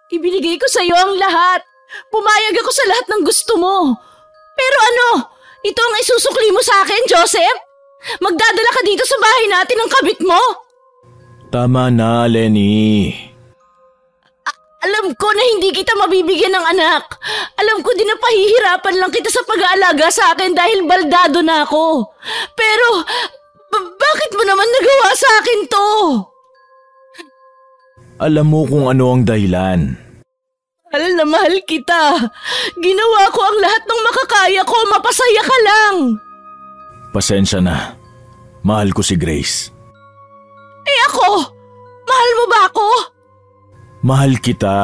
Ibinigay ko sa iyo ang lahat. Pumayag ako sa lahat ng gusto mo. Pero ano? Ito ang isusukli mo sa akin, Joseph? Magdadala ka dito sa bahay natin ng kabit mo? Tama na, Lenny. Alam ko na hindi kita mabibigyan ng anak. Alam ko din na pahihirapan lang kita sa pag-aalaga sa akin dahil baldado na ako. Pero, bakit mo naman nagawa sa akin to? Alam mo kung ano ang dahilan. Mahal na mahal kita. Ginawa ko ang lahat ng makakaya ko. Mapasaya ka lang. Pasensya na. Mahal ko si Grace. Eh ako? Mahal mo ba ako? Mahal kita.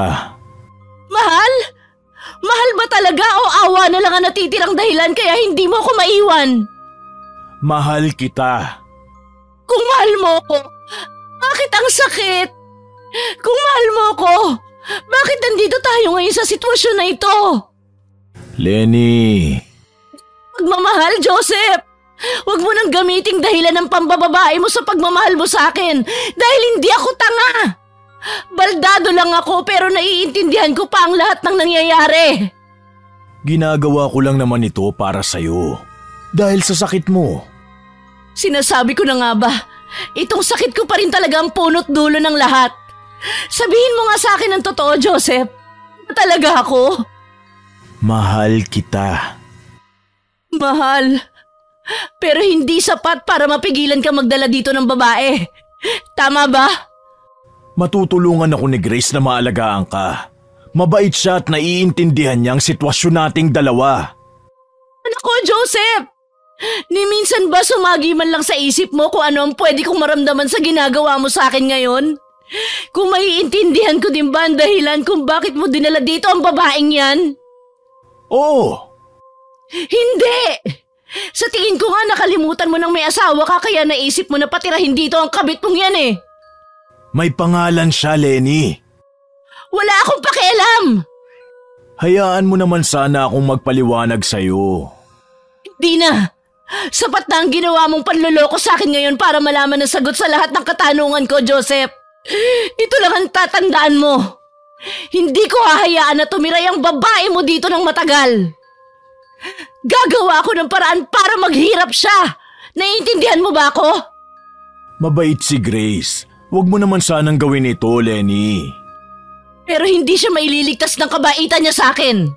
Mahal? Mahal ba talaga o awa na lang ang natitirang dahilan kaya hindi mo ako maiwan? Mahal kita. Kung mahal mo ko, bakit ang sakit? Kung mahal mo ko, bakit nandito tayo ngayon sa sitwasyon na ito? Lenny. Pagmamahal, Joseph. Huwag mo nang gamiting dahilan ng pambababae mo sa pagmamahal mo sa akin dahil hindi ako tanga. Baldado lang ako pero naiintindihan ko pa ang lahat ng nangyayari. Ginagawa ko lang naman ito para sa'yo. Dahil sa sakit mo. Sinasabi ko na nga ba, itong sakit ko pa rin talaga ang punot dulo ng lahat. Sabihin mo nga sa akin ang totoo, Joseph. Talaga ako? Mahal kita. Mahal. Pero hindi sapat para mapigilan ka magdala dito ng babae. Tama ba? Matutulungan ako ni Grace na maalagaan ka. Mabait siya at naiintindihan niya ang sitwasyon nating dalawa. Anak ko, Joseph! Ni minsan ba sumagi man lang sa isip mo kung ano ang pwede kong maramdaman sa ginagawa mo sa akin ngayon? Kung maiintindihan ko din ba ang dahilan kung bakit mo dinala dito ang babaeng yan? Oo! Hindi! Sa tingin ko nga nakalimutan mo nang may asawa ka kaya naisip mo na patirahin dito ang kabit mong yan eh. May pangalan siya, Lenny. Wala akong pakialam! Hayaan mo naman sana akong magpaliwanag sa'yo. Hindi na! Sapat na ang ginawa mong panloloko sa akin ngayon para malaman ang sagot sa lahat ng katanungan ko, Joseph. Ito lang ang tatandaan mo. Hindi ko hahayaan na tumiray ang babae mo dito ng matagal. Gagawa ako ng paraan para maghirap siya. Naiintindihan mo ba ako? Mabait si Grace. Huwag mo naman sanang gawin ito, Lenny. Pero hindi siya maililigtas ng kabaitan niya sa akin.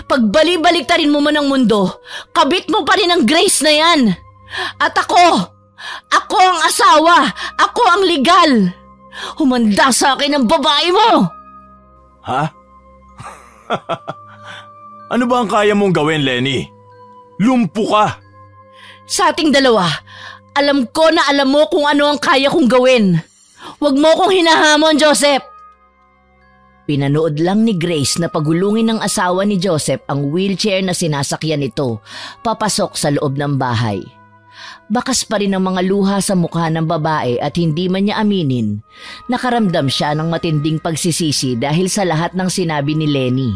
Pagbali-baliktarin mo man ang mundo, kabit mo pa rin ang Grace na yan. At ako ang asawa, ako ang legal. Humanda sa akin ang babae mo. Ha? Ano ba ang kaya mong gawin, Lenny? Lumpo ka! Sa ating dalawa, alam ko na alam mo kung ano ang kaya kong gawin. Huwag mo kong hinahamon, Joseph. Pinanood lang ni Grace na pagulungin ng asawa ni Joseph ang wheelchair na sinasakyan nito papasok sa loob ng bahay. Bakas pa rin ang mga luha sa mukha ng babae at hindi man niya aminin, nakaramdam siya ng matinding pagsisisi dahil sa lahat ng sinabi ni Lenny.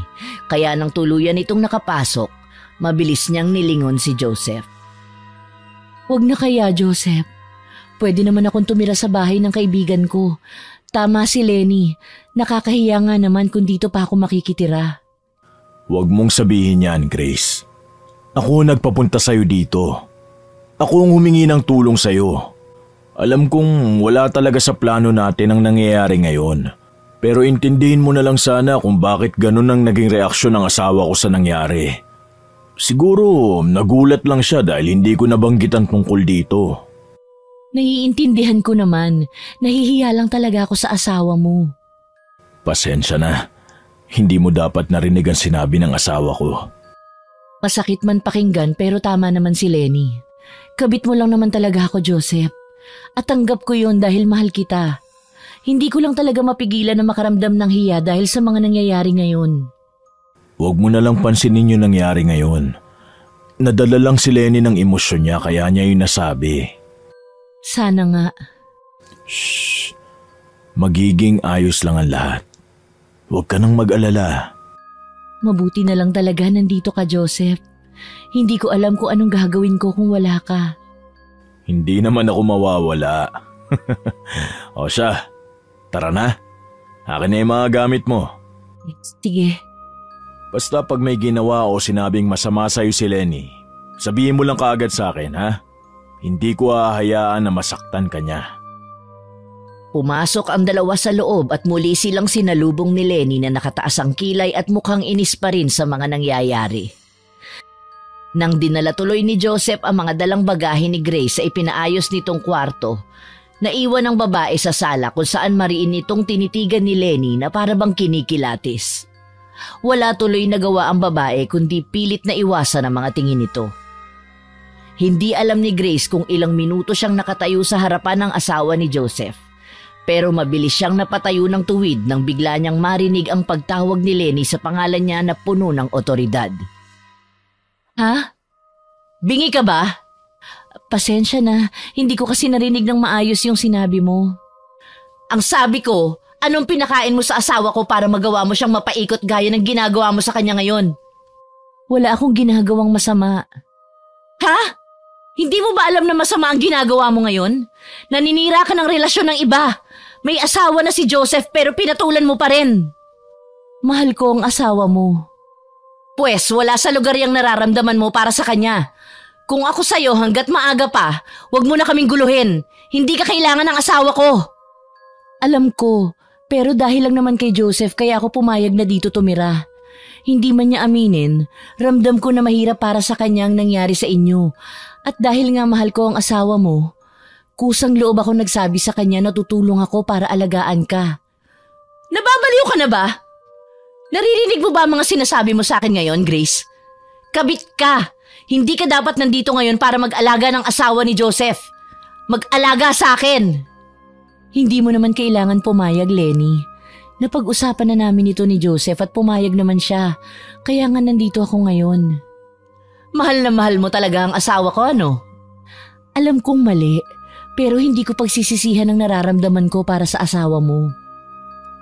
Kaya nang tuluyan itong nakapasok, mabilis niyang nilingon si Joseph. Huwag na kaya, Joseph. Pwede naman akong tumira sa bahay ng kaibigan ko. Tama si Lenny. Nakakahiya nga naman kung dito pa ako makikitira. Huwag mong sabihin yan, Grace. Ako nagpapunta sa'yo dito. Ako ang humingi ng tulong sa'yo. Alam kong wala talaga sa plano natin ang nangyayari ngayon. Pero intindihin mo na lang sana kung bakit ganun ang naging reaksyon ng asawa ko sa nangyari. Siguro nagulat lang siya dahil hindi ko nabanggitan tungkol dito. Naiintindihan ko naman. Nahihiya lang talaga ako sa asawa mo. Pasensya na. Hindi mo dapat narinig ang sinabi ng asawa ko. Masakit man pakinggan pero tama naman si Lenny. Kabit mo lang naman talaga ako, Joseph. At tanggap ko yun dahil mahal kita. Hindi ko lang talaga mapigilan na makaramdam ng hiya dahil sa mga nangyayari ngayon. Huwag mo na lang pansinin yung nangyari ngayon. Nadala lang si Lenny ng emosyon niya kaya niya yung nasabi. Sana nga. Shh. Magiging ayos lang ang lahat. Huwag ka nang mag-alala. Mabuti na lang talaga nandito ka, Joseph. Hindi ko alam kung anong gagawin ko kung wala ka. Hindi naman ako mawawala. O siya, tara na. Akin na yung mga gamit mo. Sige. Basta pag may ginawa o sinabing masama sa'yo si Lenny, sabihin mo lang kaagad sa akin, ha? Hindi ko hahayaan na masaktan ka niya. Pumasok ang dalawa sa loob at muli silang sinalubong ni Lenny na nakataas ang kilay at mukhang inis pa rin sa mga nangyayari. Nang dinala tuloy ni Joseph ang mga dalang bagahe ni Grace sa ipinaayos nitong kwarto, naiwan ang babae sa sala kung saan mariin nitong tinitigan ni Lenny na para bang kinikilatis. Wala tuloy nagawa ang babae kundi pilit na iwasan ang mga tingin nito. Hindi alam ni Grace kung ilang minuto siyang nakatayo sa harapan ng asawa ni Joseph. Pero mabilis siyang napatayo ng tuwid nang bigla niyang marinig ang pagtawag ni Lenny sa pangalan niya na puno ng otoridad. Ha? Bingi ka ba? Pasensya na, hindi ko kasi narinig ng maayos yung sinabi mo. Ang sabi ko, anong pinakain mo sa asawa ko para magawa mo siyang mapaikot gaya ng ginagawa mo sa kanya ngayon? Wala akong ginagawang masama. Ha? Hindi mo ba alam na masama ang ginagawa mo ngayon? Naninira ka ng relasyon ng iba. May asawa na si Joseph pero pinatulan mo pa rin. Mahal ko ang asawa mo. Pwes, wala sa lugar yung nararamdaman mo para sa kanya. Kung ako sa'yo hanggat maaga pa, wag mo na kaming guluhin. Hindi ka kailangan ng asawa ko. Alam ko, pero dahil lang naman kay Joseph kaya ako pumayag na dito tumira. Hindi man niya aminin, ramdam ko na mahirap para sa kanyang nangyari sa inyo. At dahil nga mahal ko ang asawa mo, kusang loob ako nagsabi sa kanya na tutulong ako para alagaan ka. Nababaliw ka na ba? Naririnig mo ba ang mga sinasabi mo sa akin ngayon, Grace? Kabit ka! Hindi ka dapat nandito ngayon para mag-alaga ng asawa ni Joseph. Mag-alaga sa akin! Hindi mo naman kailangan pumayag, Lenny. Napag-usapan na namin ito ni Joseph at pumayag naman siya. Kaya nga nandito ako ngayon. Mahal na mahal mo talaga ang asawa ko, ano? Alam kong mali, pero hindi ko pagsisisihan ang nararamdaman ko para sa asawa mo.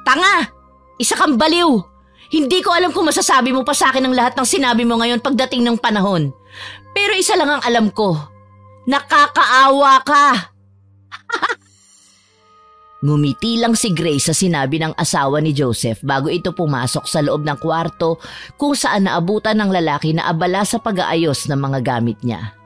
Tanga! Isa kang baliw! Hindi ko alam kung masasabi mo pa sa akin ang lahat ng sinabi mo ngayon pagdating ng panahon. Pero isa lang ang alam ko. Nakakaawa ka! Ngumiti lang si Grace sa sinabi ng asawa ni Joseph bago ito pumasok sa loob ng kwarto kung saan naabutan ng lalaki na abala sa pag-aayos ng mga gamit niya.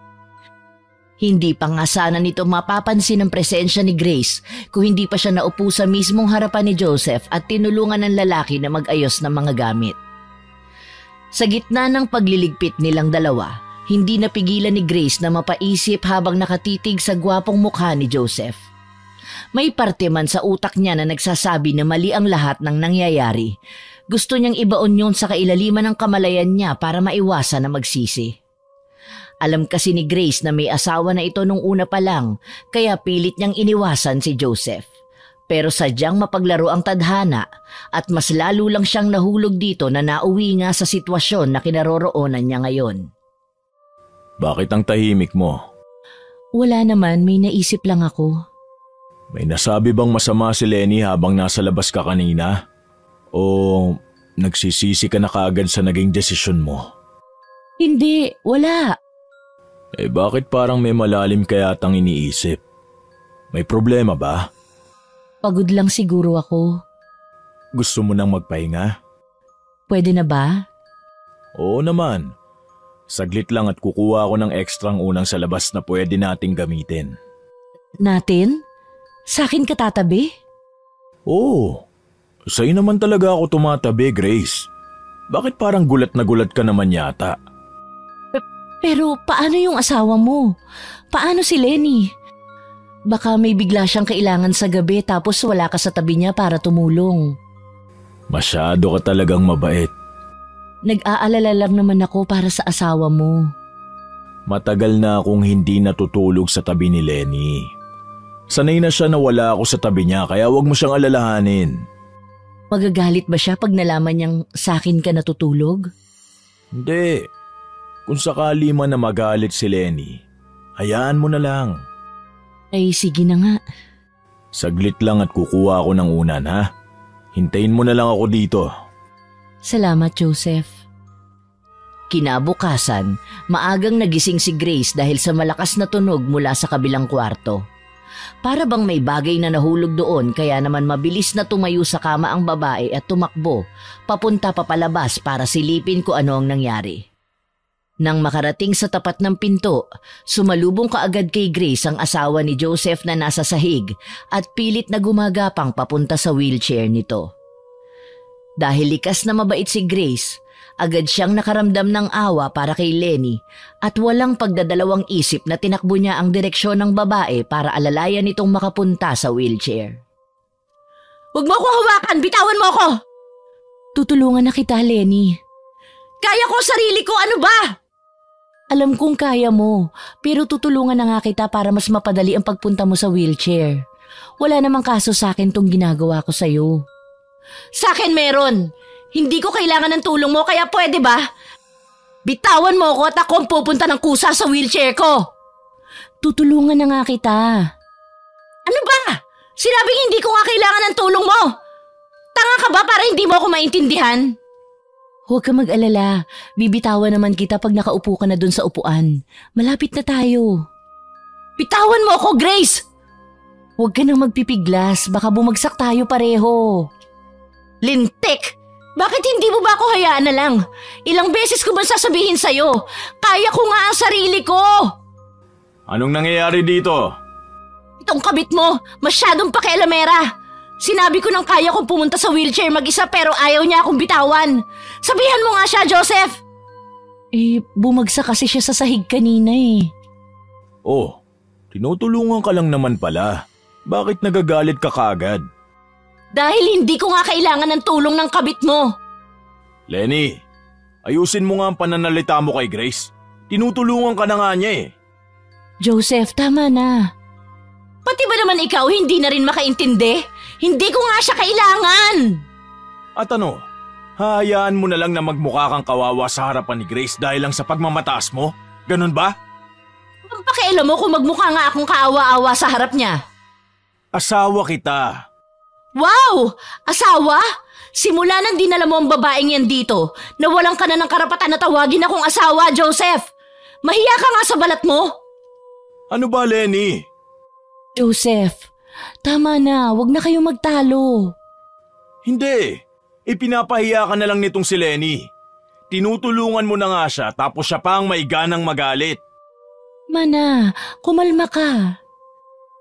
Hindi pa nga sana nito mapapansin ang presensya ni Grace kung hindi pa siya naupo sa mismong harapan ni Joseph at tinulungan ng lalaki na mag-ayos ng mga gamit. Sa gitna ng pagliligpit nilang dalawa, hindi napigilan ni Grace na mapaisip habang nakatitig sa gwapong mukha ni Joseph. May parte man sa utak niya na nagsasabi na mali ang lahat ng nangyayari. Gusto niyang ibaon yun sa kailaliman ng kamalayan niya para maiwasan na magsisi. Alam kasi ni Grace na may asawa na ito nung una pa lang, kaya pilit niyang iniwasan si Joseph. Pero sadyang mapaglaro ang tadhana at mas lalo lang siyang nahulog dito na nauwi nga sa sitwasyon na kinaroroonan niya ngayon. Bakit ang tahimik mo? Wala naman, may naisip lang ako. May nasabi bang masama si Lenny habang nasa labas ka kanina? O nagsisisi ka na kaagad sa naging desisyon mo? Hindi, wala. Bakit parang may malalim kaya tang iniisip? May problema ba? Pagod lang siguro ako. Gusto mo nang magpahinga? Pwede na ba? Oo naman. Saglit lang at kukuha ako ng ekstrang unang sa labas na pwede nating gamitin. Natin? Sa akin ka tatabi? Oo. Sa'yo naman talaga ako tumatabi, Grace. Bakit parang gulat na gulat ka naman yata? Pero paano yung asawa mo? Paano si Lenny? Baka may bigla siyang kailangan sa gabi tapos wala ka sa tabi niya para tumulong. Masyado ka talagang mabait. Nag-aalala lang naman ako para sa asawa mo. Matagal na akong hindi natutulog sa tabi ni Lenny. Sanay na siya na wala ako sa tabi niya kaya wag mo siyang alalahanin. Magagalit ba siya pag nalaman niyang sa akin ka natutulog? Hindi. Kung sakali man na magalit si Lenny, hayaan mo na lang. Ay sige na nga. Saglit lang at kukuha ako ng unan, ha? Hintayin mo na lang ako dito. Salamat, Joseph. Kinabukasan, maagang nagising si Grace dahil sa malakas na tunog mula sa kabilang kwarto. Para bang may bagay na nahulog doon kaya naman mabilis na tumayo sa kama ang babae at tumakbo, papunta papalabas para silipin kung ano ang nangyari. Nang makarating sa tapat ng pinto, sumalubong kaagad kay Grace ang asawa ni Joseph na nasa sahig at pilit na gumagapang papunta sa wheelchair nito. Dahil likas na mabait si Grace, agad siyang nakaramdam ng awa para kay Lenny at walang pagdadalawang isip na tinakbo niya ang direksyon ng babae para alalayan itong makapunta sa wheelchair. "Huwag mo akong hawakan! Bitawan mo ako!" "Tutulungan na kita, Lenny." "Kaya ko sarili ko, ano ba?" "Alam kong kaya mo, pero tutulungan na nga kita para mas mapadali ang pagpunta mo sa wheelchair. Wala namang kaso sa akin tong ginagawa ko sa'yo." "Sa akin meron. Hindi ko kailangan ng tulong mo kaya pwede ba? Bitawan mo ako at ako ang pupunta ng kusa sa wheelchair ko." "Tutulungan na nga kita." "Ano ba? Sinabing hindi ko nga kailangan ng tulong mo. Tanga ka ba para hindi mo ako maintindihan?" "Huwag ka mag-alala. Bibitawan naman kita pag nakaupo ka na dun sa upuan. Malapit na tayo." "Bitawan mo ako, Grace!" "Huwag ka nang magpipiglas. Baka bumagsak tayo pareho." "Lintik! Bakit hindi mo ba ako hayaan na lang? Ilang beses ko ba sasabihin sa'yo? Kaya ko nga ang sarili ko!" "Anong nangyayari dito?" "Itong kabit mo, masyadong pakialamera. Sinabi ko nang kaya kong pumunta sa wheelchair mag-isa pero ayaw niya akong bitawan. Sabihan mo nga siya, Joseph!" Bumagsak kasi siya sa sahig kanina eh." "Oh, tinutulungan ka lang naman pala. Bakit nagagalit ka kaagad?" "Dahil hindi ko nga kailangan ng tulong ng kabit mo." "Lenny, ayusin mo nga ang pananalita mo kay Grace. Tinutulungan ka na nga niya eh." "Joseph, tama na." "Pati ba naman ikaw hindi na rin makaintindi? Hindi ko nga siya kailangan." "At ano, hahayaan mo na lang na magmukha kang kawawa sa harapan ni Grace dahil lang sa pagmamataas mo? Ganun ba?" "Ang pakialam mo kung magmukha nga akong kaawa-awa sa harap niya?" "Asawa kita." "Wow! Asawa? Simula nang dinala mo ang babaeng yan dito, nawalan ka na ng karapatan na tawagin akong asawa, Joseph! Mahiya ka nga sa balat mo!" "Ano ba, Lenny?" "Joseph, tama na, wag na kayong magtalo." "Hindi, ipinapahiya ka na lang nitong si Lenny. Tinutulungan mo na nga siya tapos siya pa ang maiganang magalit." "Mana, kumalma ka."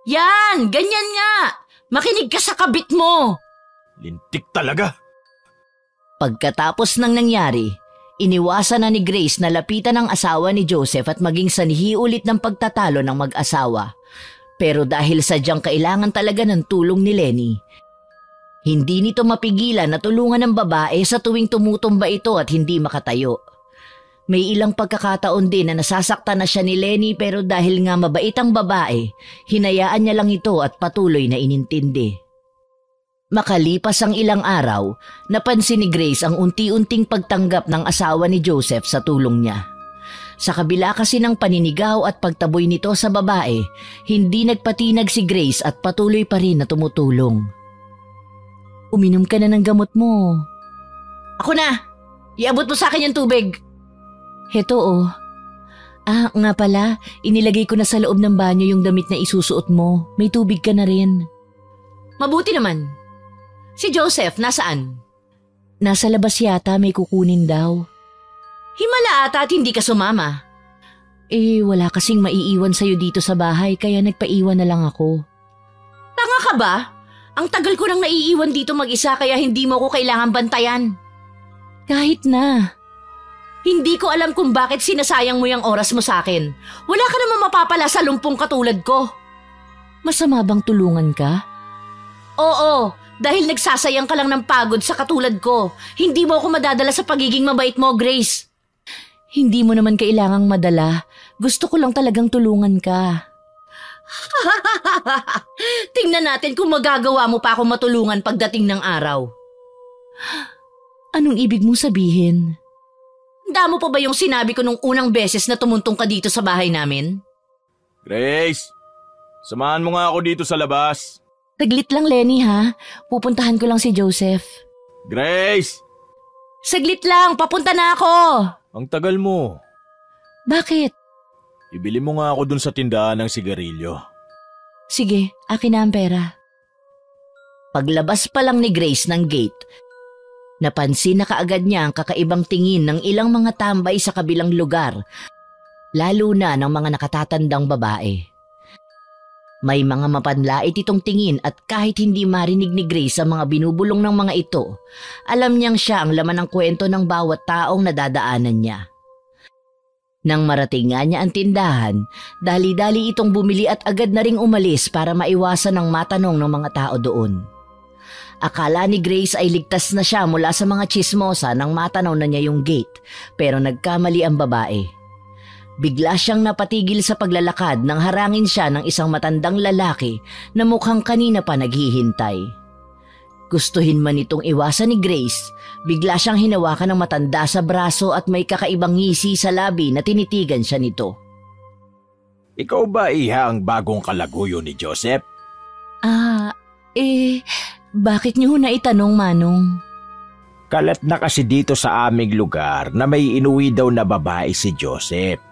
"Yan, ganyan nga! Makinig ka sa kabit mo!" Lintik talaga. Pagkatapos ng nangyari, iniwasan na ni Grace na lapitan ang asawa ni Joseph at maging sanhi ulit ng pagtatalo ng mag-asawa. Pero dahil sadyang kailangan talaga ng tulong ni Lenny, hindi nito mapigilan na tulungan ng babae sa tuwing tumutumba ito at hindi makatayo. May ilang pagkakataon din na nasasaktan na siya ni Lenny pero dahil nga mabait ang babae, hinayaan niya lang ito at patuloy na inintindi. Makalipas ang ilang araw, napansin ni Grace ang unti-unting pagtanggap ng asawa ni Joseph sa tulong niya. Sa kabila kasi ng paninigaw at pagtaboy nito sa babae, hindi nagpatinag si Grace at patuloy pa rin na tumutulong. "Uminom ka na ng gamot mo." "Ako na! Iabot mo sa akin yung tubig." "Heto oh." Nga pala, inilagay ko na sa loob ng banyo yung damit na isusuot mo. May tubig ka na rin." "Mabuti naman. Si Joseph, nasaan?" "Nasa labas yata, may kukunin daw." "Himala ata at hindi ka sumama." Wala kasing maiiwan sa'yo dito sa bahay kaya nagpaiwan na lang ako." "Tanga ka ba? Ang tagal ko nang naiiwan dito mag-isa kaya hindi mo ko kailangan bantayan." "Kahit na." "Hindi ko alam kung bakit sinasayang mo yung oras mo sa akin. Wala ka naman mapapala sa lumpong katulad ko." "Masama bang tulungan ka?" "Oo, dahil nagsasayang ka lang ng pagod sa katulad ko. Hindi mo ako madadala sa pagiging mabait mo, Grace." "Hindi mo naman kailangang madala. Gusto ko lang talagang tulungan ka." "Tingnan natin kung magagawa mo pa ako matulungan pagdating ng araw." "Anong ibig mong sabihin?" "Damo pa ba yung sinabi ko nung unang beses na tumuntong ka dito sa bahay namin?" "Grace, samahan mo nga ako dito sa labas." "Saglit lang, Lenny ha. Pupuntahan ko lang si Joseph." "Grace!" "Saglit lang, papunta na ako." "Ang tagal mo." "Bakit?" "Ibili mo nga ako dun sa tindahan ng sigarilyo." Sige, akin na ang pera. Paglabas pa lang ni Grace ng gate, napansin na kaagad niya ang kakaibang tingin ng ilang mga tambay sa kabilang lugar, lalo na ng mga nakatatandang babae. May mga mapanlait itong tingin at kahit hindi marinig ni Grace ang mga binubulong ng mga ito, alam niyang siya ang laman ng kwento ng bawat taong nadadaanan niya. Nang marating nga niya ang tindahan, dali-dali itong bumili at agad na ring umalis para maiwasan ang matanong ng mga tao doon. Akala ni Grace ay ligtas na siya mula sa mga tsismosa nang matanaw na niya yung gate, pero nagkamali ang babae. Bigla siyang napatigil sa paglalakad nang harangin siya ng isang matandang lalaki na mukhang kanina pa naghihintay. Gustuhin man itong iwasan ni Grace, bigla siyang hinawakan ng matanda sa braso at may kakaibang ngisi sa labi na tinitigan siya nito. Ikaw ba iha ang bagong kalaguyo ni Joseph? Bakit niyo na itanong, Manong? Kalat na kasi dito sa aming lugar na may inuwi daw na babae si Joseph.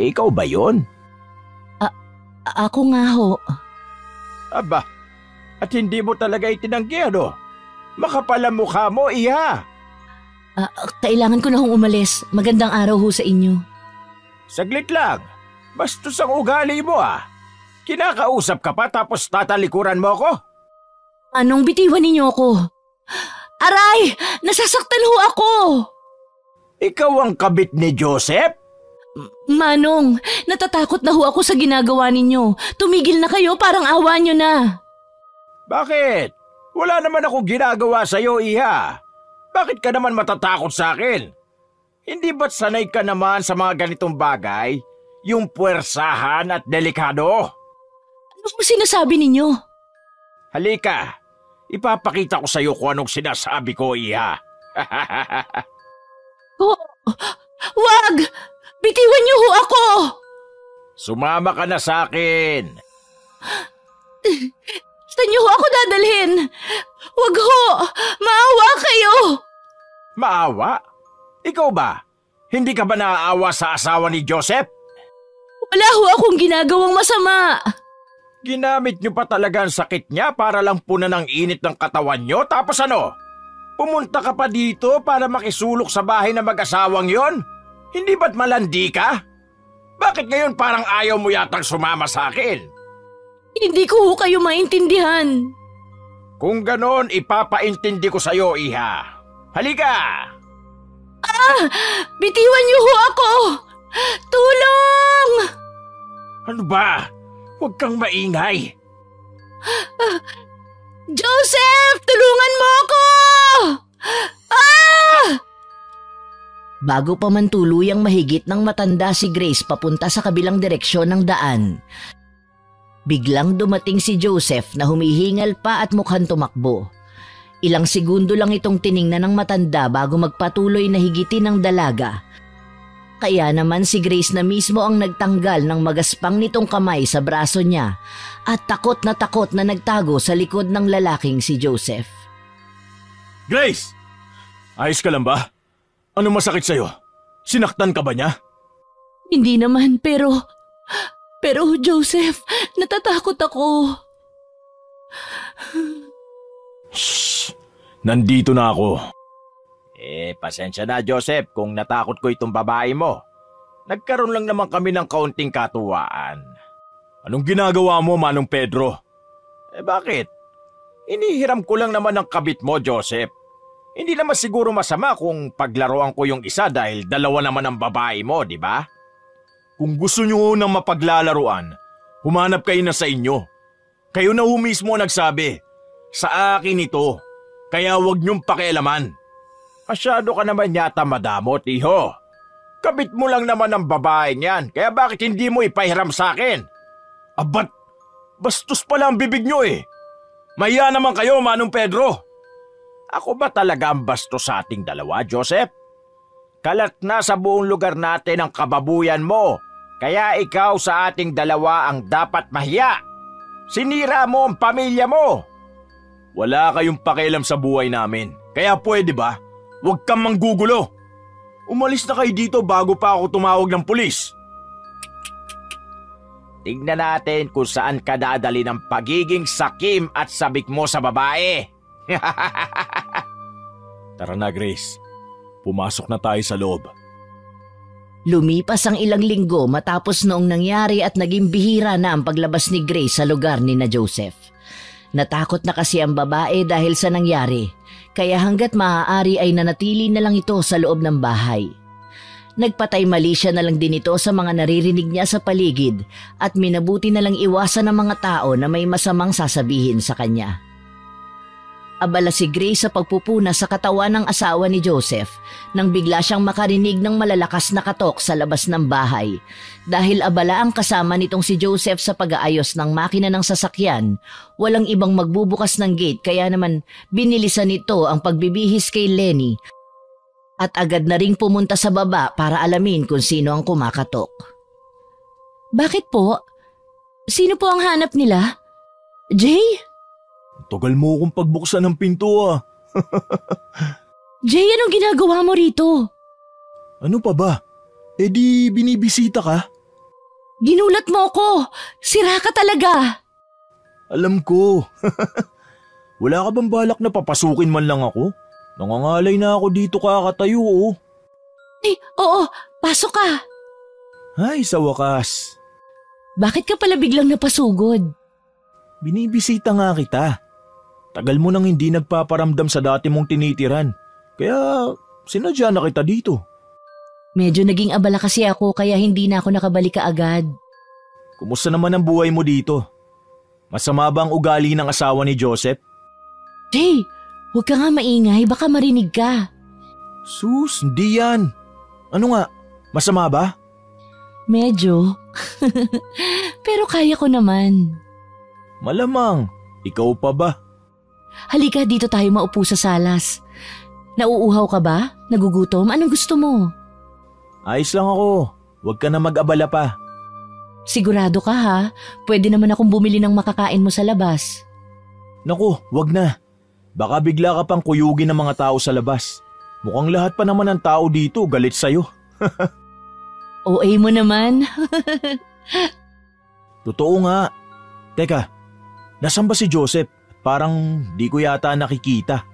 Ikaw ba yon? Ako nga ho. Aba, at hindi mo talaga itinanggi ano? Makapal ang mukha mo, iha. Kailangan ko na hong umalis. Magandang araw ho sa inyo. Saglit lang. Bastos ang ugali mo Kinakausap ka pa tapos tatalikuran mo ko? Anong bitiwan ninyo ako? Aray! Nasasaktan ho ako! Ikaw ang kabit ni Joseph? Manong, natatakot na ho ako sa ginagawa ninyo. Tumigil na kayo, parang awa nyo na. Bakit? Wala naman akong ginagawa sa'yo, iha. Bakit ka naman matatakot sa akin? Hindi ba't sanay ka naman sa mga ganitong bagay? Yung puwersahan at delikado? Ano po sinasabi ninyo? Halika, ipapakita ko sa'yo kung anong sinasabi ko, iha. Wag! Bitiwan niyo ho ako! Sumama ka na sa akin. Saan niyo ho ako dadalhin? Wag ho! Maawa kayo! Maawa? Ikaw ba? Hindi ka ba naaawa sa asawa ni Joseph? Wala ho akong ginagawang masama. Ginamit niyo pa talaga ang sakit niya para lang punan ang init ng katawan niyo? Tapos ano? Pumunta ka pa dito para makisulok sa bahay ng mag-asawang yon? Hindi ba't malandi ka? Bakit ngayon parang ayaw mo yatang sumama sa akin? Hindi ko ho kayo maintindihan. Kung ganon, ipapaintindi ko sa'yo, iha. Halika! Bitiwan niyo ho ako! Tulong! Ano ba? Huwag kang maingay. Joseph! Tulungan mo ako! Bago pa man tuluyang mahigit ng matanda si Grace papunta sa kabilang direksyon ng daan, biglang dumating si Joseph na humihingal pa at mukhang tumakbo. Ilang segundo lang itong tiningnan ng matanda bago magpatuloy na higitin ng dalaga. Kaya naman si Grace na mismo ang nagtanggal ng magaspang nitong kamay sa braso niya at takot na nagtago sa likod ng lalaking si Joseph. Grace! Ayos ka lang ba? Ano masakit sa'yo? Sinaktan ka ba niya? Hindi naman, pero Joseph, natatakot ako. Shh! Nandito na ako. Pasensya na, Joseph, kung natakot ko itong babae mo. Nagkaroon lang naman kami ng kaunting katuwaan. Anong ginagawa mo, Manong Pedro? Bakit? Inihiram ko lang naman ang kabit mo, Joseph. Hindi naman siguro masama kung paglaruan ko yung isa dahil dalawa naman ang babae mo, di ba? Kung gusto nyo nang mapaglalaruan, humanap kayo na sa inyo. Kayo na mismo nagsabi, sa akin ito, kaya huwag nyong pakialaman. Masyado ka naman yata madamot, iho. Kabit mo lang naman ang babaeng yan, kaya bakit hindi mo ipahiram sa akin? Abat, bastos pala ang bibig nyo eh. Mahiya naman kayo, Manong Pedro. Ako ba talaga ang bastos sa ating dalawa, Joseph? Kalat na sa buong lugar natin ang kababuyan mo, kaya ikaw sa ating dalawa ang dapat mahiya. Sinira mo ang pamilya mo. Wala kayong pakialam sa buhay namin, kaya pwede ba? Huwag kang manggugulo. Umalis na kayo dito bago pa ako tumawag ng pulis. Tignan natin kung saan ka dadali ng pagiging sakim at sabik mo sa babae. Tara na, Grace. Pumasok na tayo sa loob. Lumipas ang ilang linggo matapos noong nangyari at naging bihira na ang paglabas ni Grace sa lugar ni na Joseph. Natakot na kasi ang babae dahil sa nangyari, kaya hanggat maaari ay nanatili na lang ito sa loob ng bahay. Nagpatay mali siya na lang din ito sa mga naririnig niya sa paligid at minabuti na lang iwasan ng mga tao na may masamang sasabihin sa kanya. Abala si Grace sa pagpupuna sa katawan ng asawa ni Joseph nang bigla siyang makarinig ng malalakas na katok sa labas ng bahay. Dahil abala ang kasama nitong si Joseph sa pag-aayos ng makina ng sasakyan, walang ibang magbubukas ng gate kaya naman binilisan nito ang pagbibihis kay Lenny at agad na ring pumunta sa baba para alamin kung sino ang kumakatok. Bakit po? Sino po ang hanap nila? Jay? Tagal mo akong pagbuksan ng pinto ah. Jay, anong ginagawa mo rito? Ano pa ba? E di binibisita ka? Ginulat mo ko! Sira ka talaga! Alam ko. Wala ka bang balak na papasukin man lang ako? Nangangalay na ako dito kakatayo oh. Eh, oo, pasok ka. Ay, sa wakas. Bakit ka pala biglang napasugod? Binibisita nga kita. Tagal mo nang hindi nagpaparamdam sa dati mong tinitiran. Kaya sinadya na kita dito. Medyo naging abala kasi ako kaya hindi na ako nakabalik kaagad. Kumusta naman ang buhay mo dito? Masama ba ang ugali ng asawa ni Joseph? Jay, huwag ka nga maingay, baka marinig ka. Sus, hindi yan. Ano nga, masama ba? Medyo. Pero kaya ko naman. Malamang, ikaw pa ba? Halika dito tayo maupo sa salas. Nauuhaw ka ba? Nagugutom? Anong gusto mo? Ayos lang ako. Huwag ka na mag-abala pa. Sigurado ka ha? Pwede naman akong bumili ng makakain mo sa labas. Naku, wag na. Baka bigla ka pang kuyugin ng mga tao sa labas. Mukhang lahat pa naman ng tao dito galit sa'yo. OA mo naman. Totoo nga. Teka, nasan ba si Joseph? Parang di ko yata nakikita.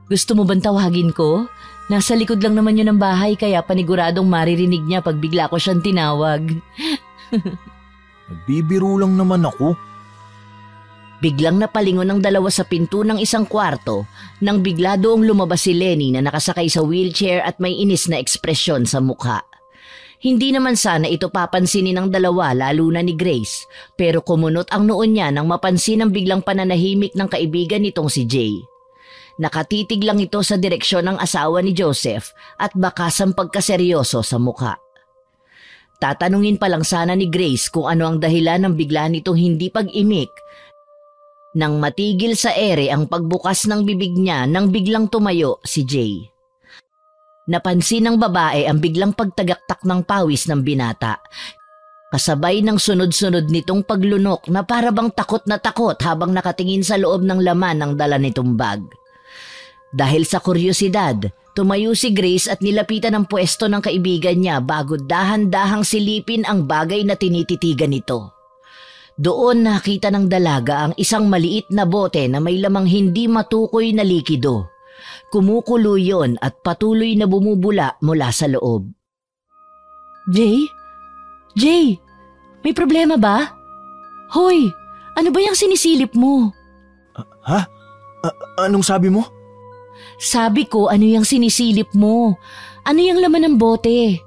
Gusto mo bang tawagin ko? Nasa likod lang naman yun ng bahay kaya paniguradong maririnig niya pag bigla ko siyang tinawag. Nagbibiro lang naman ako. Biglang napalingon ng dalawa sa pinto ng isang kwarto nang bigla doong lumabas si Lenny na nakasakay sa wheelchair at may inis na ekspresyon sa mukha. Hindi naman sana ito papansinin ng dalawa lalo na ni Grace, pero kumunot ang noon niya nang mapansin ang biglang pananahimik ng kaibigan nitong si Jay. Nakatitig lang ito sa direksyon ng asawa ni Joseph at bakasang pagkaseryoso sa mukha. Tatanungin pa lang sana ni Grace kung ano ang dahilan ng bigla nitong hindi pag-imik nang matigil sa ere ang pagbukas ng bibig niya nang biglang tumayo si Jay. Napansin ng babae ang biglang pagtagaktak ng pawis ng binata, kasabay ng sunod-sunod nitong paglunok na para bang takot na takot habang nakatingin sa loob ng laman ng dala nitong bag. Dahil sa kuryosidad, tumayo si Grace at nilapitan ang pwesto ng kaibigan niya bago dahan-dahang silipin ang bagay na tinititigan nito. Doon nakita ng dalaga ang isang maliit na bote na may lamang hindi matukoy na likido. Kumukulo yon at patuloy na bumubula mula sa loob. Jay? Jay, may problema ba? Hoy, ano ba yung sinisilip mo? Ha? Anong sabi mo? Sabi ko, ano yung sinisilip mo? Ano yung laman ng bote?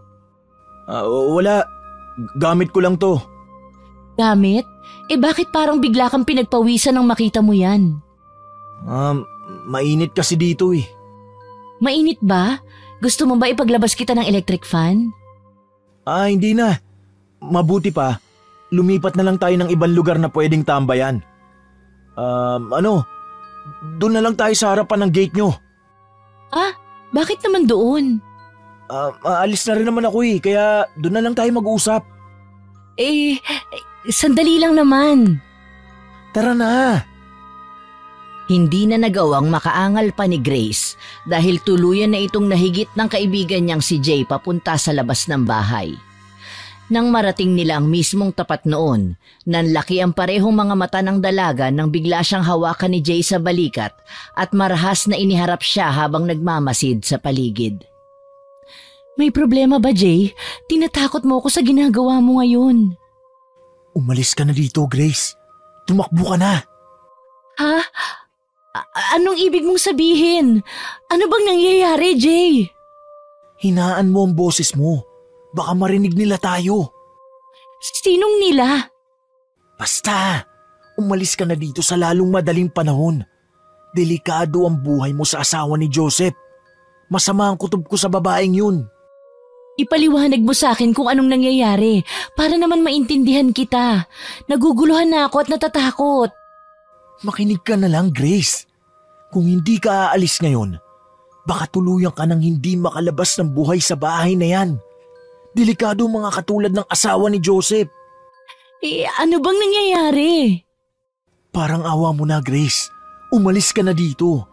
Wala. Gamit ko lang to. Gamit? Eh bakit parang bigla kang pinagpawisan nang makita mo yan? Mainit kasi dito eh. Mainit ba? Gusto mo ba ipaglabas kita ng electric fan? Hindi na. Mabuti pa, lumipat na lang tayo ng ibang lugar na pwedeng tambayan. Doon na lang tayo sa harapan ng gate nyo. Bakit naman doon? Aalis na rin naman ako eh, kaya doon na lang tayo mag-usap. Sandali lang naman. Tara na. Hindi na nagawang makaangal pa ni Grace dahil tuluyan na itong nahigit ng kaibigan niyang si Jay papunta sa labas ng bahay. Nang marating nila ang mismong tapat noon, nanlaki ang parehong mga mata ng dalaga nang bigla siyang hawakan ni Jay sa balikat at marahas na iniharap siya habang nagmamasid sa paligid. May problema ba, Jay? Tinatakot mo ako sa ginagawa mo ngayon. Umalis ka na dito, Grace. Tumakbo ka na. Ha? Anong ibig mong sabihin? Ano bang nangyayari, Jay? Hinaan mo ang boses mo. Baka marinig nila tayo. Sinong nila? Basta, umalis ka na dito sa lalong madaling panahon. Delikado ang buhay mo sa asawa ni Joseph. Masama ang kutob ko sa babaeng yun. Ipaliwanag mo sa akin kung anong nangyayari para naman maintindihan kita. Naguguluhan na ako at natatakot. Makinig ka na lang, Grace. Kung hindi ka aalis ngayon, baka tuluyan ka nang hindi makalabas ng buhay sa bahay na yan. Delikado mga katulad ng asawa ni Joseph. Ano bang nangyayari? Parang awa mo na, Grace. Umalis ka na dito.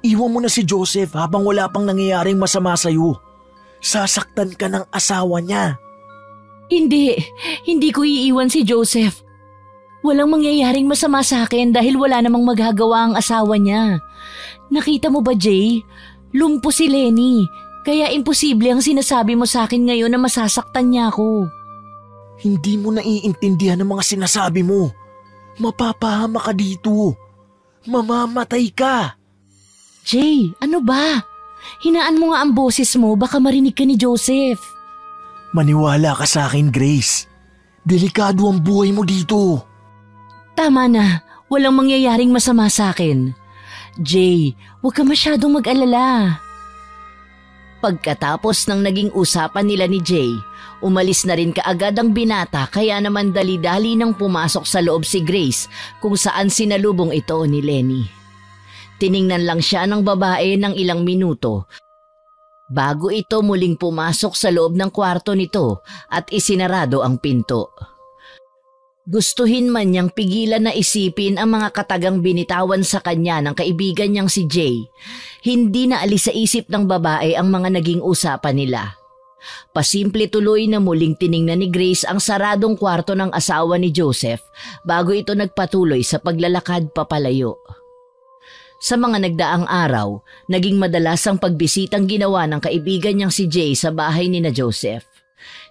Iwan mo na si Joseph habang wala pang nangyayaring masama sa'yo. Sasaktan ka ng asawa niya. Hindi ko iiwan si Joseph. Walang mangyayaring masama sa akin dahil wala namang magagawa ang asawa niya. Nakita mo ba, Jay? Lumpo si Lenny. Kaya imposible ang sinasabi mo sa akin ngayon na masasaktan niya ako. Hindi mo naiintindihan ang mga sinasabi mo. Mapapahama ka dito. Mamamatay ka. Jay, ano ba? Hinaan mo nga ang boses mo, baka marinig ka ni Joseph. Maniwala ka sa akin, Grace. Delikado ang buhay mo dito. Tama na, walang mangyayaring masama sa akin. Jay, huwag ka masyadong mag-alala. Pagkatapos ng naging usapan nila ni Jay, umalis na rin kaagad ang binata kaya naman dali-dali nang pumasok sa loob si Grace kung saan sinalubong ito ni Lenny. Tiningnan lang siya ng babae ng ilang minuto bago ito muling pumasok sa loob ng kwarto nito at isinarado ang pinto. Gustuhin man niyang pigilan na isipin ang mga katagang binitawan sa kanya ng kaibigan niyang si Jay, hindi na alis sa isip ng babae ang mga naging usapan nila. Pasimple tuloy na muling tiningnan ni Grace ang saradong kwarto ng asawa ni Joseph bago ito nagpatuloy sa paglalakad papalayo. Sa mga nagdaang araw, naging madalas ang pagbisitang ginawa ng kaibigan niyang si Jay sa bahay ni na Joseph.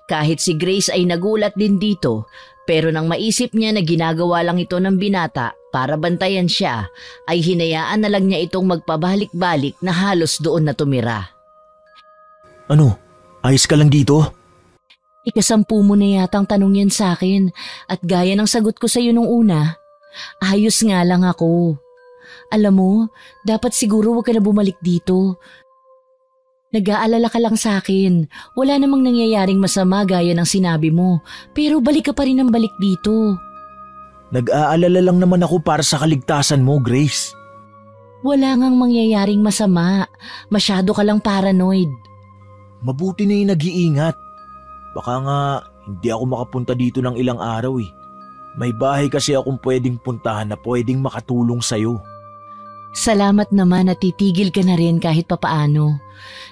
Kahit si Grace ay nagulat din dito, pero nang maisip niya na ginagawa lang ito ng binata para bantayan siya, ay hinayaan na lang niya itong magpabalik-balik na halos doon na tumira. Ano? Ayos ka lang dito? Ikasampu mo na yatang tanong yan sa akin at gaya ng sagot ko sa iyo nung una, ayos nga lang ako. Alam mo, dapat siguro huwag ka na bumalik dito. Nag-aalala ka lang sa akin. Wala namang nangyayaring masama gaya ng sinabi mo. Pero balik ka pa rin ng balik dito. Nag-aalala lang naman ako para sa kaligtasan mo, Grace. Wala ngang mangyayaring masama. Masyado ka lang paranoid. Mabuti na yung nag-iingat. Baka nga hindi ako makapunta dito ng ilang araw eh. May bahay kasi akong pwedeng puntahan na pwedeng makatulong sa'yo. Salamat naman at titigil ka na rin kahit papaano.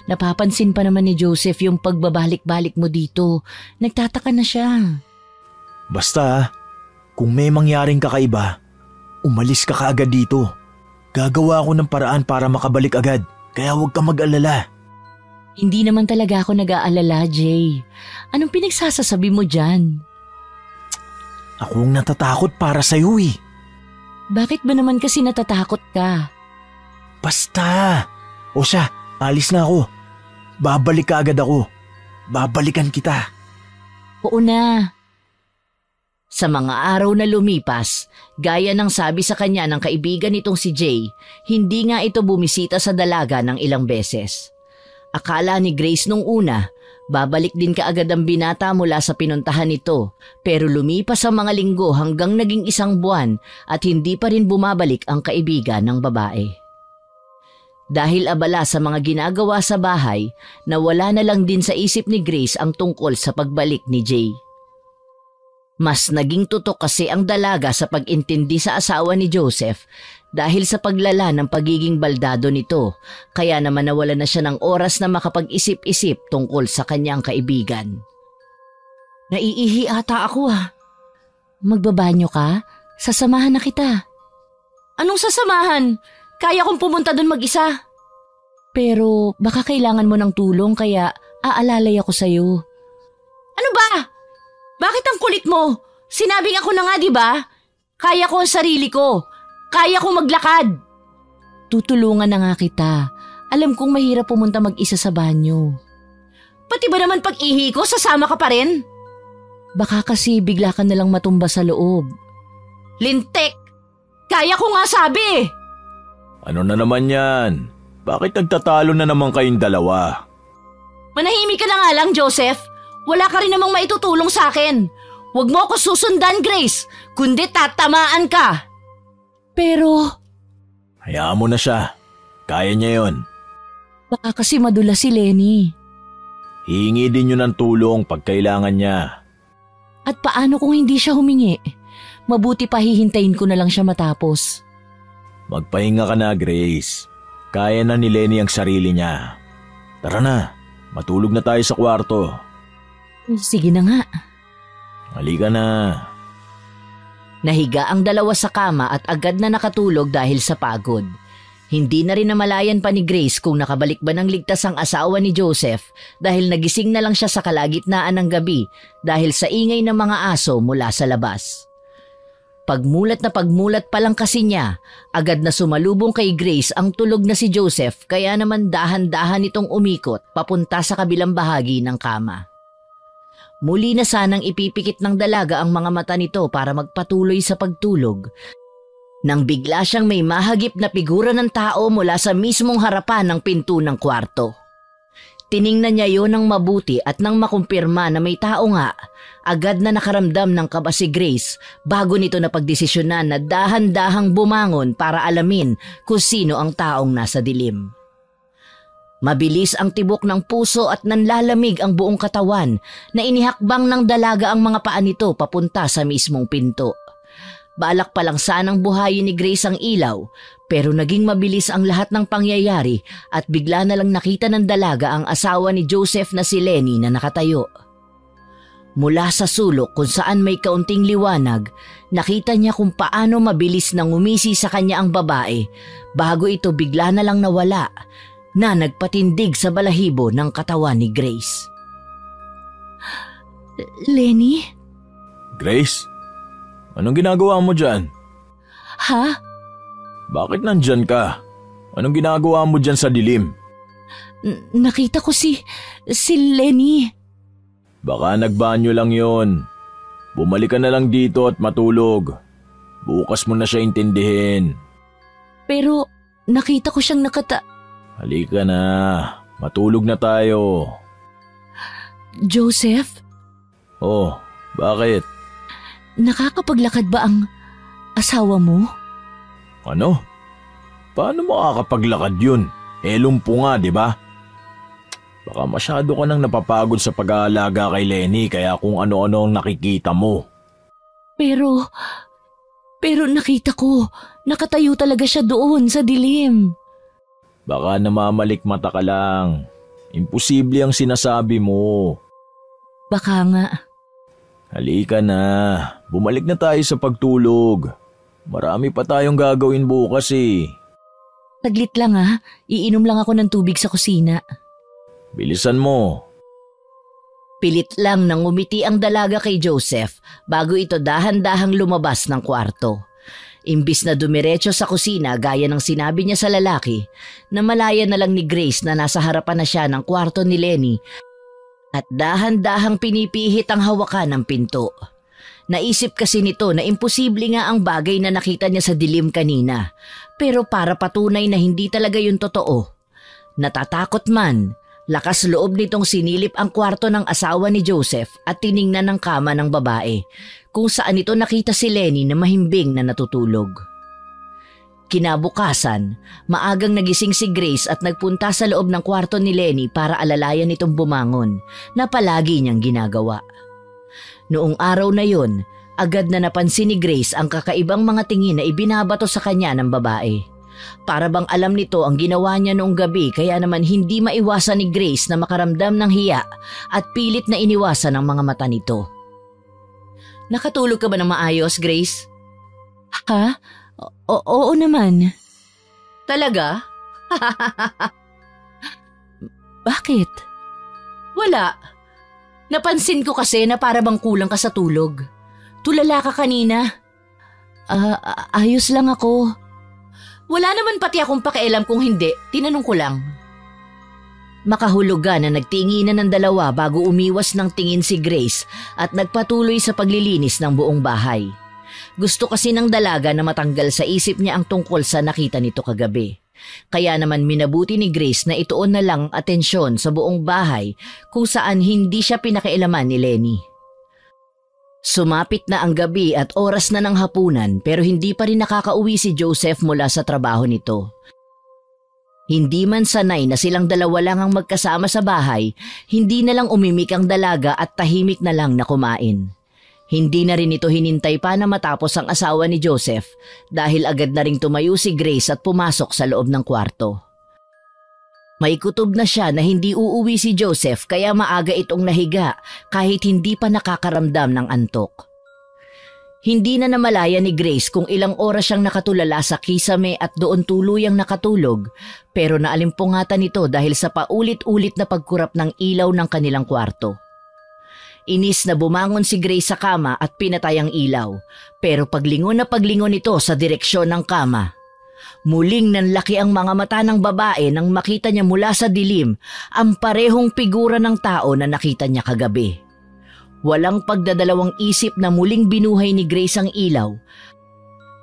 Napapansin pa naman ni Joseph yung pagbabalik-balik mo dito. Nagtataka na siya. Basta, kung may mangyaring kakaiba, umalis ka kaagad dito. Gagawa ako ng paraan para makabalik agad, kaya huwag ka mag-alala. Hindi naman talaga ako nag-aalala, Jay. Anong pinagsasasabi mo dyan? Akong natatakot para sa'yo eh. Bakit ba naman kasi natatakot ka? Basta! O siya, alis na ako. Babalik ka agad ako. Babalikan kita. Oo na. Sa mga araw na lumipas, gaya ng sabi sa kanya ng kaibigan nitong si Jay, hindi nga ito bumisita sa dalaga ng ilang beses. Akala ni Grace nung una, babalik din kaagad ang binata mula sa pinuntahan nito, pero lumipas ang mga linggo hanggang naging isang buwan at hindi pa rin bumabalik ang kaibigan ng babae. Dahil abala sa mga ginagawa sa bahay, nawala na lang din sa isip ni Grace ang tungkol sa pagbalik ni Jay. Mas naging tutok kasi ang dalaga sa pag-intindi sa asawa ni Joseph dahil sa paglala ng pagiging baldado nito, kaya naman nawala na siya ng oras na makapag-isip-isip tungkol sa kanyang kaibigan. Naiihi ata ako ah. Magbabanyo ka? Sasamahan na kita. Anong sasamahan? Kaya kong pumunta doon mag-isa. Pero baka kailangan mo ng tulong kaya aalalay ako sa'yo. Ano ba? Bakit ang kulit mo? Sinabing ako na nga, di ba? Kaya ko ang sarili ko. Kaya kong maglakad. Tutulungan na nga kita. Alam kong mahirap pumunta mag-isa sa banyo. Pati ba naman pag-ihi ko, sasama ka pa rin? Baka kasi bigla ka nalang matumba sa loob. Lintik! Kaya ko nga sabi! Ano na naman yan? Bakit nagtatalo na naman kayong dalawa? Manahimik ka na nga lang, Joseph. Wala ka rin namang maitutulong sa akin. Huwag mo ako susundan, Grace, kundi tatamaan ka. Pero... Hayaan mo na siya. Kaya niya yon. Baka kasi madula si Lenny. Hihingi din yun ng tulong pag kailangan niya. At paano kung hindi siya humingi? Mabuti pa hihintayin ko na lang siya matapos. Magpahinga ka na, Grace. Kaya na ni Lenny ang sarili niya. Tara na, matulog na tayo sa kwarto. Sige na nga. Halika na. Nahiga ang dalawa sa kama at agad na nakatulog dahil sa pagod. Hindi na rin namalayan pa ni Grace kung nakabalik ba ng ligtas ang asawa ni Joseph dahil nagising na lang siya sa kalagitnaan ng gabi dahil sa ingay ng mga aso mula sa labas. Pagmulat na pagmulat pa lang kasi niya, agad na sumalubong kay Grace ang tulog na si Joseph kaya naman dahan-dahan itong umikot papunta sa kabilang bahagi ng kama. Muli na sanang ipipikit ng dalaga ang mga mata nito para magpatuloy sa pagtulog. Nang bigla siyang may mahagip na figura ng tao mula sa mismong harapan ng pinto ng kwarto. Tiningnan niya yon ng mabuti at nang makumpirma na may tao nga, agad na nakaramdam ng kaba si Grace bago nito napagdesisyonan na dahan-dahang bumangon para alamin kung sino ang taong nasa dilim. Mabilis ang tibok ng puso at nanlalamig ang buong katawan na inihakbang ng dalaga ang mga paa nito papunta sa mismong pinto. Balak pa lang sanang buhayin ni Grace ang ilaw pero naging mabilis ang lahat ng pangyayari at bigla na lang nakita ng dalaga ang asawa ni Joseph na si Lenny na nakatayo. Mula sa sulok kung saan may kaunting liwanag, nakita niya kung paano mabilis nang umisi sa kanya ang babae bago ito bigla na lang nawala na nagpatindig sa balahibo ng katawan ni Grace. Lenny? Grace? Anong ginagawa mo dyan? Ha? Bakit nandyan ka? Anong ginagawa mo dyan sa dilim? Nakita ko si Lenny. Baka nagbanyo lang yon. Bumalik ka na lang dito at matulog. Bukas mo na siya intindihin. Pero nakita ko siyang Halika na. Matulog na tayo. Joseph? Oh, bakit? Nakakapaglakad ba ang asawa mo? Ano? Paano makakapaglakad yun? Lumpo nga, di ba? Baka masyado ka nang napapagod sa pag-aalaga kay Lenny kaya kung ano-ano ang nakikita mo. Pero nakita ko, nakatayo talaga siya doon sa dilim. Baka namamalikmata ka lang. Imposible ang sinasabi mo. Baka nga. Halika na. Bumalik na tayo sa pagtulog. Marami pa tayong gagawin bukas eh. Saglit lang ha. Iinom lang ako ng tubig sa kusina. Bilisan mo. Pilit lang nang umiti ang dalaga kay Joseph bago ito dahan-dahang lumabas ng kwarto. Imbis na dumiretso sa kusina gaya ng sinabi niya sa lalaki, namalaya na lang ni Grace na nasa harapan na siya ng kwarto ni Lenny at dahan-dahang pinipihit ang hawakan ng pinto. Naisip kasi nito na imposible nga ang bagay na nakita niya sa dilim kanina, pero para patunay na hindi talaga yun totoo. Natatakot man, lakas loob nitong sinilip ang kwarto ng asawa ni Joseph at tiningnan ng kama ng babae, kung saan ito nakita si Lenny na mahimbing na natutulog. Kinabukasan, maagang nagising si Grace at nagpunta sa loob ng kwarto ni Lenny para alalayan itong bumangon na palagi niyang ginagawa. Noong araw na yon, agad na napansin ni Grace ang kakaibang mga tingin na ibinabato sa kanya ng babae. Para bang alam nito ang ginawa niya noong gabi kaya naman hindi maiwasan ni Grace na makaramdam ng hiya at pilit na iniwasan ang mga mata nito. Nakatulog ka ba ng maayos, Grace? Ha? Oo naman. Talaga? Bakit? Wala. Napansin ko kasi na para bang kulang ka sa tulog. Tulala ka kanina. Ayos lang ako. Wala naman pati akong pakialam kung hindi, tinanong ko lang. Makahulugan na nagtinginan ng dalawa bago umiwas ng tingin si Grace at nagpatuloy sa paglilinis ng buong bahay. Gusto kasi ng dalaga na matanggal sa isip niya ang tungkol sa nakita nito kagabi. Kaya naman minabuti ni Grace na ituon na lang atensyon sa buong bahay kung saan hindi siya pinakialaman ni Lenny. Sumapit na ang gabi at oras na ng hapunan pero hindi pa rin nakakauwi si Joseph mula sa trabaho nito. Hindi man sanay na silang dalawa lang ang magkasama sa bahay, hindi na lang umimik ang dalaga at tahimik na lang na kumain. Hindi na rin ito hinintay pa na matapos ang asawa ni Joseph dahil agad na ring tumayo si Grace at pumasok sa loob ng kwarto. May kutob na siya na hindi uuwi si Joseph kaya maaga itong nahiga kahit hindi pa nakakaramdam ng antok. Hindi na namalaya ni Grace kung ilang oras siyang nakatulala sa kisame at doon tuluyang nakatulog pero naalimpungatan ito dahil sa paulit-ulit na pagkurap ng ilaw ng kanilang kwarto. Inis na bumangon si Grace sa kama at pinatay ang ilaw pero paglingon ito sa direksyon ng kama. Muling nanlaki ang mga mata ng babae nang makita niya mula sa dilim ang parehong figura ng tao na nakita niya kagabi. Walang pagdadalawang isip na muling binuhay ni Grace ang ilaw.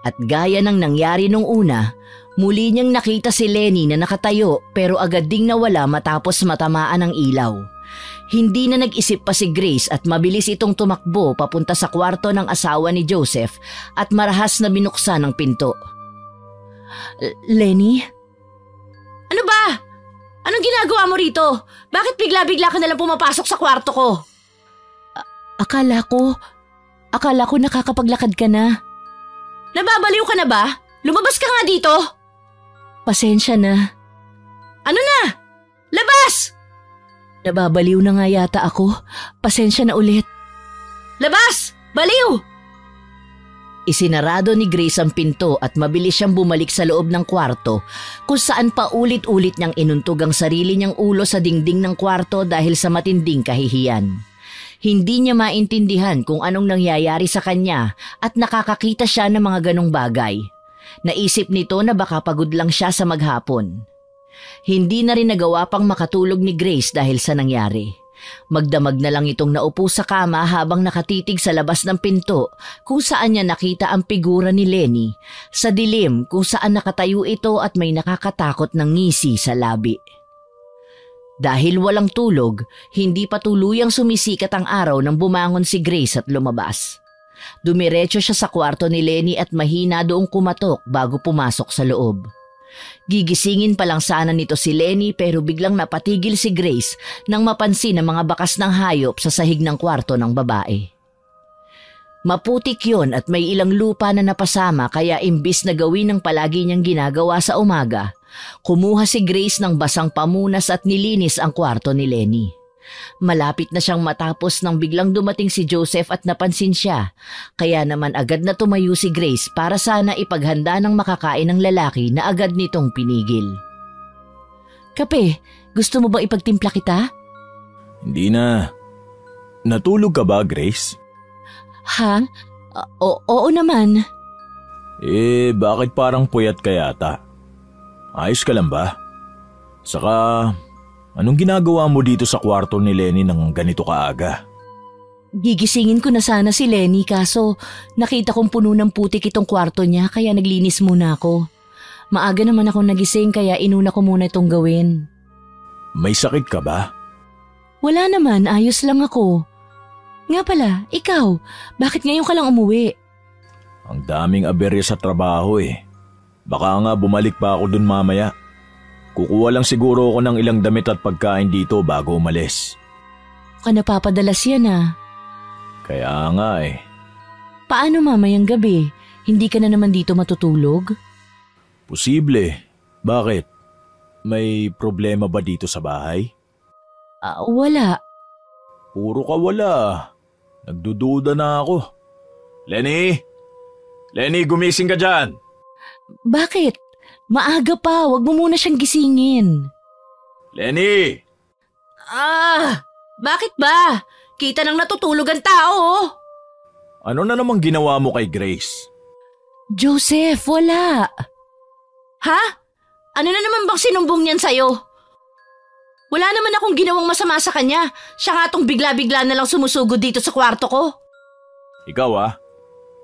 At gaya ng nangyari nung una, muli niyang nakita si Lenny na nakatayo pero agad ding nawala matapos matamaan ng ilaw. Hindi na nag-isip pa si Grace at mabilis itong tumakbo papunta sa kwarto ng asawa ni Joseph at marahas na binuksan ang pinto. Lenny? Ano ba? Anong ginagawa mo rito? Bakit bigla-bigla ka nalang pumapasok sa kwarto ko? Akala ko nakakapaglakad ka na. Nababaliw ka na ba? Lumabas ka nga dito. Pasensya na. Ano na? Labas! Nababaliw na nga yata ako. Pasensya na ulit. Labas! Baliw! Isinarado ni Grace ang pinto at mabilis siyang bumalik sa loob ng kwarto kung saan paulit-ulit niyang inuntog ang sarili niyang ulo sa dingding ng kwarto dahil sa matinding kahihiyan. Hindi niya maintindihan kung anong nangyayari sa kanya at nakakakita siya ng mga ganong bagay. Naisip nito na baka pagod lang siya sa maghapon. Hindi na rin nagawa pang makatulog ni Grace dahil sa nangyari. Magdamag na lang itong naupo sa kama habang nakatitig sa labas ng pinto kung saan niya nakita ang figura ni Lenny sa dilim kung saan nakatayo ito at may nakakatakot ng ngisi sa labi. Dahil walang tulog, hindi pa tuluyang sumisikat ang araw nang bumangon si Grace at lumabas. Dumiretso siya sa kwarto ni Lenny at mahina doong kumatok bago pumasok sa loob. Gigisingin pa lang sana nito si Lenny pero biglang napatigil si Grace nang mapansin ang mga bakas ng hayop sa sahig ng kwarto ng babae. Maputik yon at may ilang lupa na napasama kaya imbis na gawin ang palagi niyang ginagawa sa umaga, kumuha si Grace ng basang pamunas at nilinis ang kwarto ni Lenny. Malapit na siyang matapos nang biglang dumating si Joseph at napansin siya, kaya naman agad na tumayo si Grace para sana ipaghanda ng makakain ng lalaki na agad nitong pinigil. Kape, gusto mo ba ipagtimpla kita? Hindi na. Natulog ka ba, Grace? Ha? Oo naman. Bakit parang puyat ka yata? Ayos ka lang ba? Saka, anong ginagawa mo dito sa kwarto ni Lenny ng ganito kaaga? Gigisingin ko na sana si Lenny kaso nakita kong puno ng putik itong kwarto niya kaya naglinis muna ako. Maaga naman akong nagising kaya inuna ko muna itong gawin. May sakit ka ba? Wala naman, ayos lang ako. Nga pala, ikaw, bakit ngayon ka lang umuwi? Ang daming aberya sa trabaho eh. Baka nga bumalik pa ako dun mamaya. Kukuha lang siguro ako ng ilang damit at pagkain dito bago umalis. Ka napapadalas yan ah. Kaya nga eh. Paano mamayang gabi? Hindi ka na naman dito matutulog? Posible. Bakit? May problema ba dito sa bahay? Wala. Puro ka wala. Nagdududa na ako. Lenny? Lenny, gumising ka dyan! Bakit? Maaga pa, wag mo muna siyang gisingin. Lenny! Bakit ba? Kita nang natutulog ang tao. Ano na namang ginawa mo kay Grace? Joseph, wala. Ha? Ano na naman bang sinumbong niyan sa'yo? Wala naman akong ginawang masama sa kanya. Siya nga tong bigla-bigla na lang sumusugod dito sa kwarto ko. Ikaw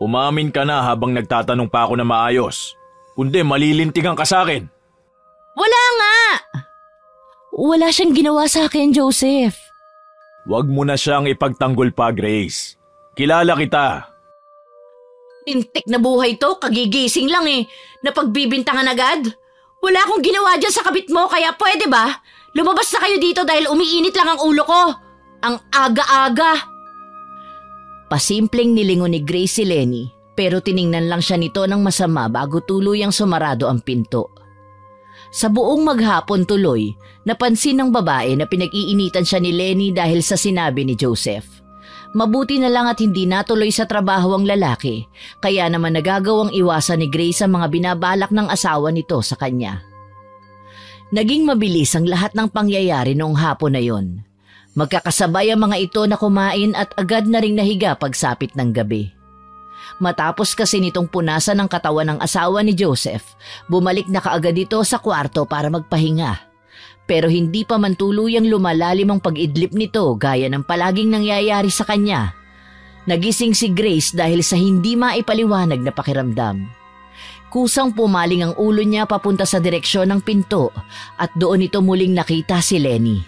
umamin ka na habang nagtatanong pa ako na maayos. Kundi malilintigan ka sa akin. Wala nga! Wala siyang ginawa sa akin, Joseph. Huwag mo na siyang ipagtanggol pa, Grace. Kilala kita. Lintik na buhay to, kagigising lang Napagbibintangan agad. Wala akong ginawa dyan sa kabit mo, kaya pwede ba? Lumabas na kayo dito dahil umiinit lang ang ulo ko. Ang aga-aga. Pasimpleng nilingon ni Grace si Lenny, pero tiningnan lang siya nito ng masama bago tuluyang sumarado ang pinto. Sa buong maghapon tuloy, napansin ng babae na pinag-iinitan siya ni Lenny dahil sa sinabi ni Joseph. Mabuti na lang at hindi natuloy sa trabaho ang lalaki, kaya naman nagagawang iwasan ni Grace ang mga binabalak ng asawa nito sa kanya. Naging mabilis ang lahat ng pangyayari noong hapon na yon. Magkakasabay ang mga ito na kumain at agad na ring nahiga pagsapit ng gabi. Matapos kasi nitong punasan ng katawan ng asawa ni Joseph, bumalik na kaagad ito sa kwarto para magpahinga. Pero hindi pa man tuluyang lumalalim ang pag-idlip nito gaya ng palaging nangyayari sa kanya. Nagising si Grace dahil sa hindi maipaliwanag na pakiramdam. Kusang pumaling ang ulo niya papunta sa direksyon ng pinto at doon ito muling nakita si Lenny.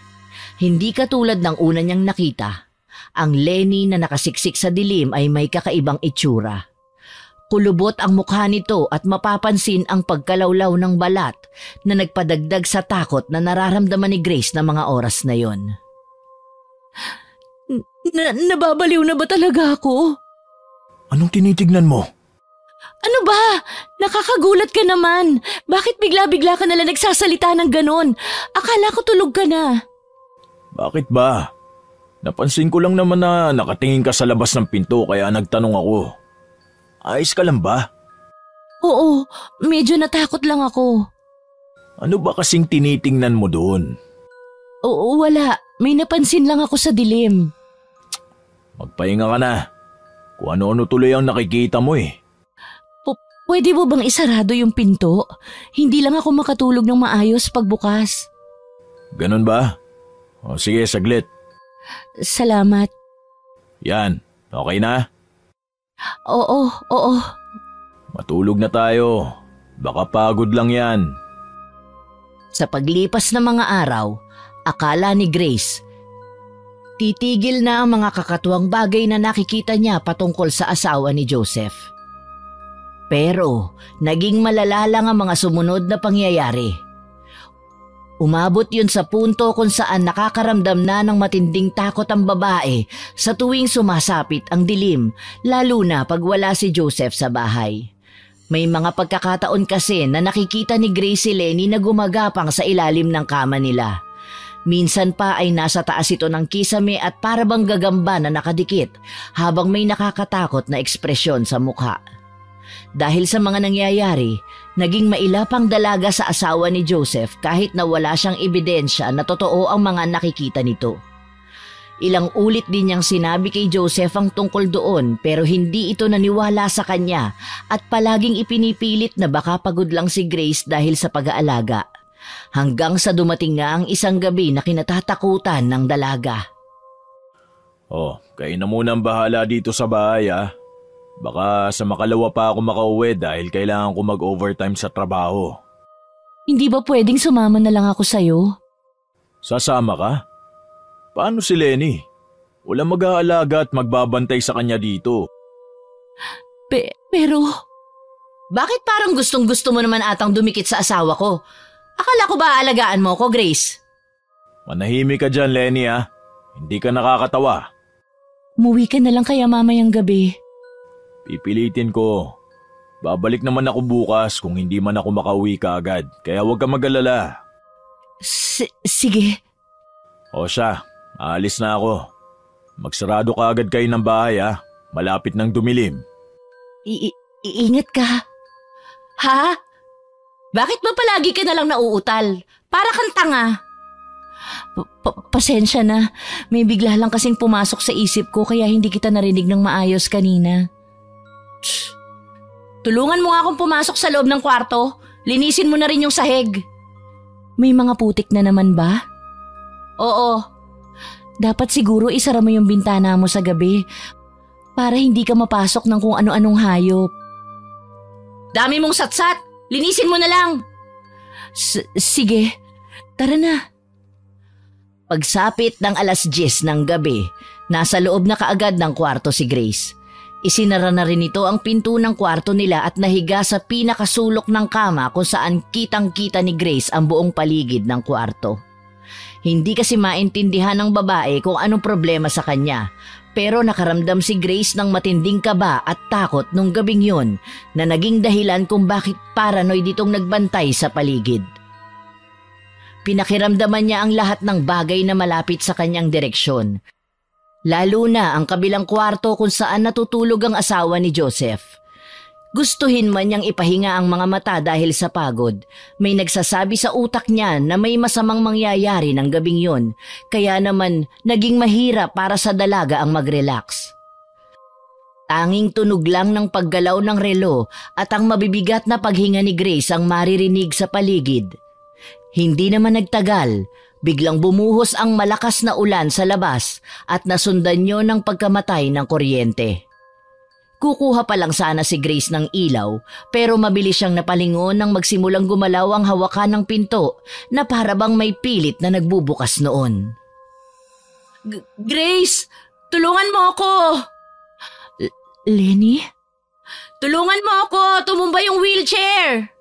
Hindi katulad ng una niyang nakita. Ang Lenny na nakasiksik sa dilim ay may kakaibang itsura. Kulubot ang mukha nito at mapapansin ang pagkalawlaw ng balat na nagpadagdag sa takot na nararamdaman ni Grace na mga oras na yon. Nababaliw na ba talaga ako? Anong tinitignan mo? Ano ba? Nakakagulat ka naman. Bakit bigla-bigla ka nalang nagsasalita ng ganon? Akala ko tulog ka na. Bakit ba? Napansin ko lang naman na nakatingin ka sa labas ng pinto kaya nagtanong ako. Ayos ka lang ba? Oo, medyo natakot lang ako. Ano ba kasing tinitingnan mo doon? Oo, wala. May napansin lang ako sa dilim. Magpahinga ka na. Kung ano-ano tuloy ang nakikita mo . Pwede mo bang isarado yung pinto? Hindi lang ako makatulog ng maayos pagbukas. Ganun ba? O sige, saglit. Salamat. Yan, okay na? Oo. Matulog na tayo. Baka pagod lang yan. Sa paglipas ng mga araw, akala ni Grace, titigil na ang mga kakatuwang bagay na nakikita niya patungkol sa asawa ni Joseph. Pero naging malala lang ang mga sumunod na pangyayari. Umabot yun sa punto kung saan nakakaramdam na ng matinding takot ang babae sa tuwing sumasapit ang dilim, lalo na pag wala si Joseph sa bahay. May mga pagkakataon kasi na nakikita ni Grace si Lenny na gumagapang sa ilalim ng kama nila. Minsan pa ay nasa taas ito ng kisame at para bang gagamba na nakadikit habang may nakakatakot na ekspresyon sa mukha. Dahil sa mga nangyayari, naging mailapang dalaga sa asawa ni Joseph kahit na wala siyang ebidensya na totoo ang mga nakikita nito. Ilang ulit din niyang sinabi kay Joseph ang tungkol doon pero hindi ito naniwala sa kanya at palaging ipinipilit na baka pagod lang si Grace dahil sa pag-aalaga. Hanggang sa dumating nga ang isang gabi na kinatatakutan ng dalaga. Kayo na muna ang bahala dito sa bahay . Baka sa makalawa pa ako makauwi dahil kailangan ko mag-overtime sa trabaho. Hindi ba pwedeng sumama na lang ako sa'yo? Sasama ka? Paano si Lenny? Walang mag-aalaga at magbabantay sa kanya dito. Pero... Bakit parang gustong-gusto mo naman atang dumikit sa asawa ko? Akala ko ba aalagaan mo ko, Grace? Manahimik ka dyan, Lenny . Hindi ka nakakatawa. Umuwi ka na lang kaya mamayang gabi. Pipilitin ko. Babalik naman ako bukas kung hindi man ako makauwi kaagad. Kaya huwag ka mag-alala. Sige. O siya, aalis na ako. Magsarado ka agad kayo ng bahay . Malapit nang dumilim. Iingat ka. Ha? Bakit ba palagi ka na lang nauutal? Para kang tanga. Pasensya na. May bigla lang kasing pumasok sa isip ko kaya hindi kita narinig ng maayos kanina. Shh. Tulungan mo nga akong pumasok sa loob ng kwarto. Linisin mo na rin yung sahig. May mga putik na naman ba? Oo. Dapat siguro isara mo yung bintana mo sa gabi para hindi ka mapasok ng kung ano-anong hayop. Dami mong satsat. Linisin mo na lang. Sige. Tara na. Pagsapit ng 10:00 ng gabi, nasa loob na kaagad ng kwarto si Grace. Isinara na rin ito ang pinto ng kwarto nila at nahiga sa pinakasulok ng kama kung saan kitang-kita ni Grace ang buong paligid ng kwarto. Hindi kasi maintindihan ng babae kung anong problema sa kanya, pero nakaramdam si Grace ng matinding kaba at takot nung gabing yun na naging dahilan kung bakit paranoid itong nagbantay sa paligid. Pinakiramdaman niya ang lahat ng bagay na malapit sa kanyang direksyon. Lalo na ang kabilang kwarto kung saan natutulog ang asawa ni Joseph. Gustuhin man niyang ipahinga ang mga mata dahil sa pagod, may nagsasabi sa utak niya na may masamang mangyayari ng gabing yun, kaya naman naging mahirap para sa dalaga ang mag-relax. Tanging tunog lang ng paggalaw ng relo at ang mabibigat na paghinga ni Grace ang maririnig sa paligid. Hindi naman nagtagal, biglang bumuhos ang malakas na ulan sa labas at nasundan niyo ng pagkamatay ng kuryente. Kukuha pa lang sana si Grace ng ilaw pero mabilis siyang napalingon nang magsimulang gumalaw ang hawakan ng pinto na para bang may pilit na nagbubukas noon. Grace, tulungan mo ako! Lenny? Tulungan mo ako! Tumumba yung wheelchair!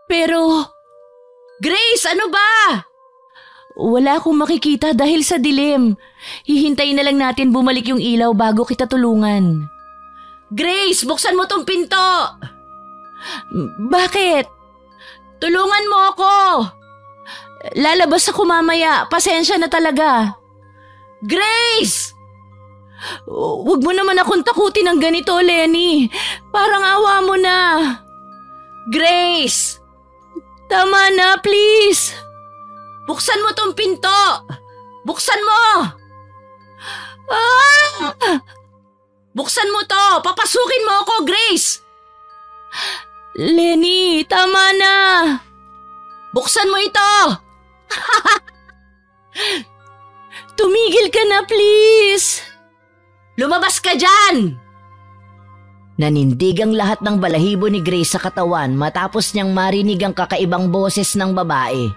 Pero... Grace, ano ba? Wala akong makikita dahil sa dilim. Hihintayin na lang natin bumalik yung ilaw bago kita tulungan. Grace, buksan mo tong pinto! Bakit? Tulungan mo ako! Lalabas ako mamaya. Pasensya na talaga. Grace! Huwag mo naman akong takutin ng ganito, Lenny. Parang awa mo na. Grace! Tama na, please! Buksan mo tong pinto! Buksan mo! Ah! Buksan mo to! Papasukin mo ako, Grace! Lenny, tama na! Buksan mo ito! Tumigil ka na, please! Lumabas ka dyan! Nanindig ang lahat ng balahibo ni Grace sa katawan matapos niyang marinig ang kakaibang boses ng babae.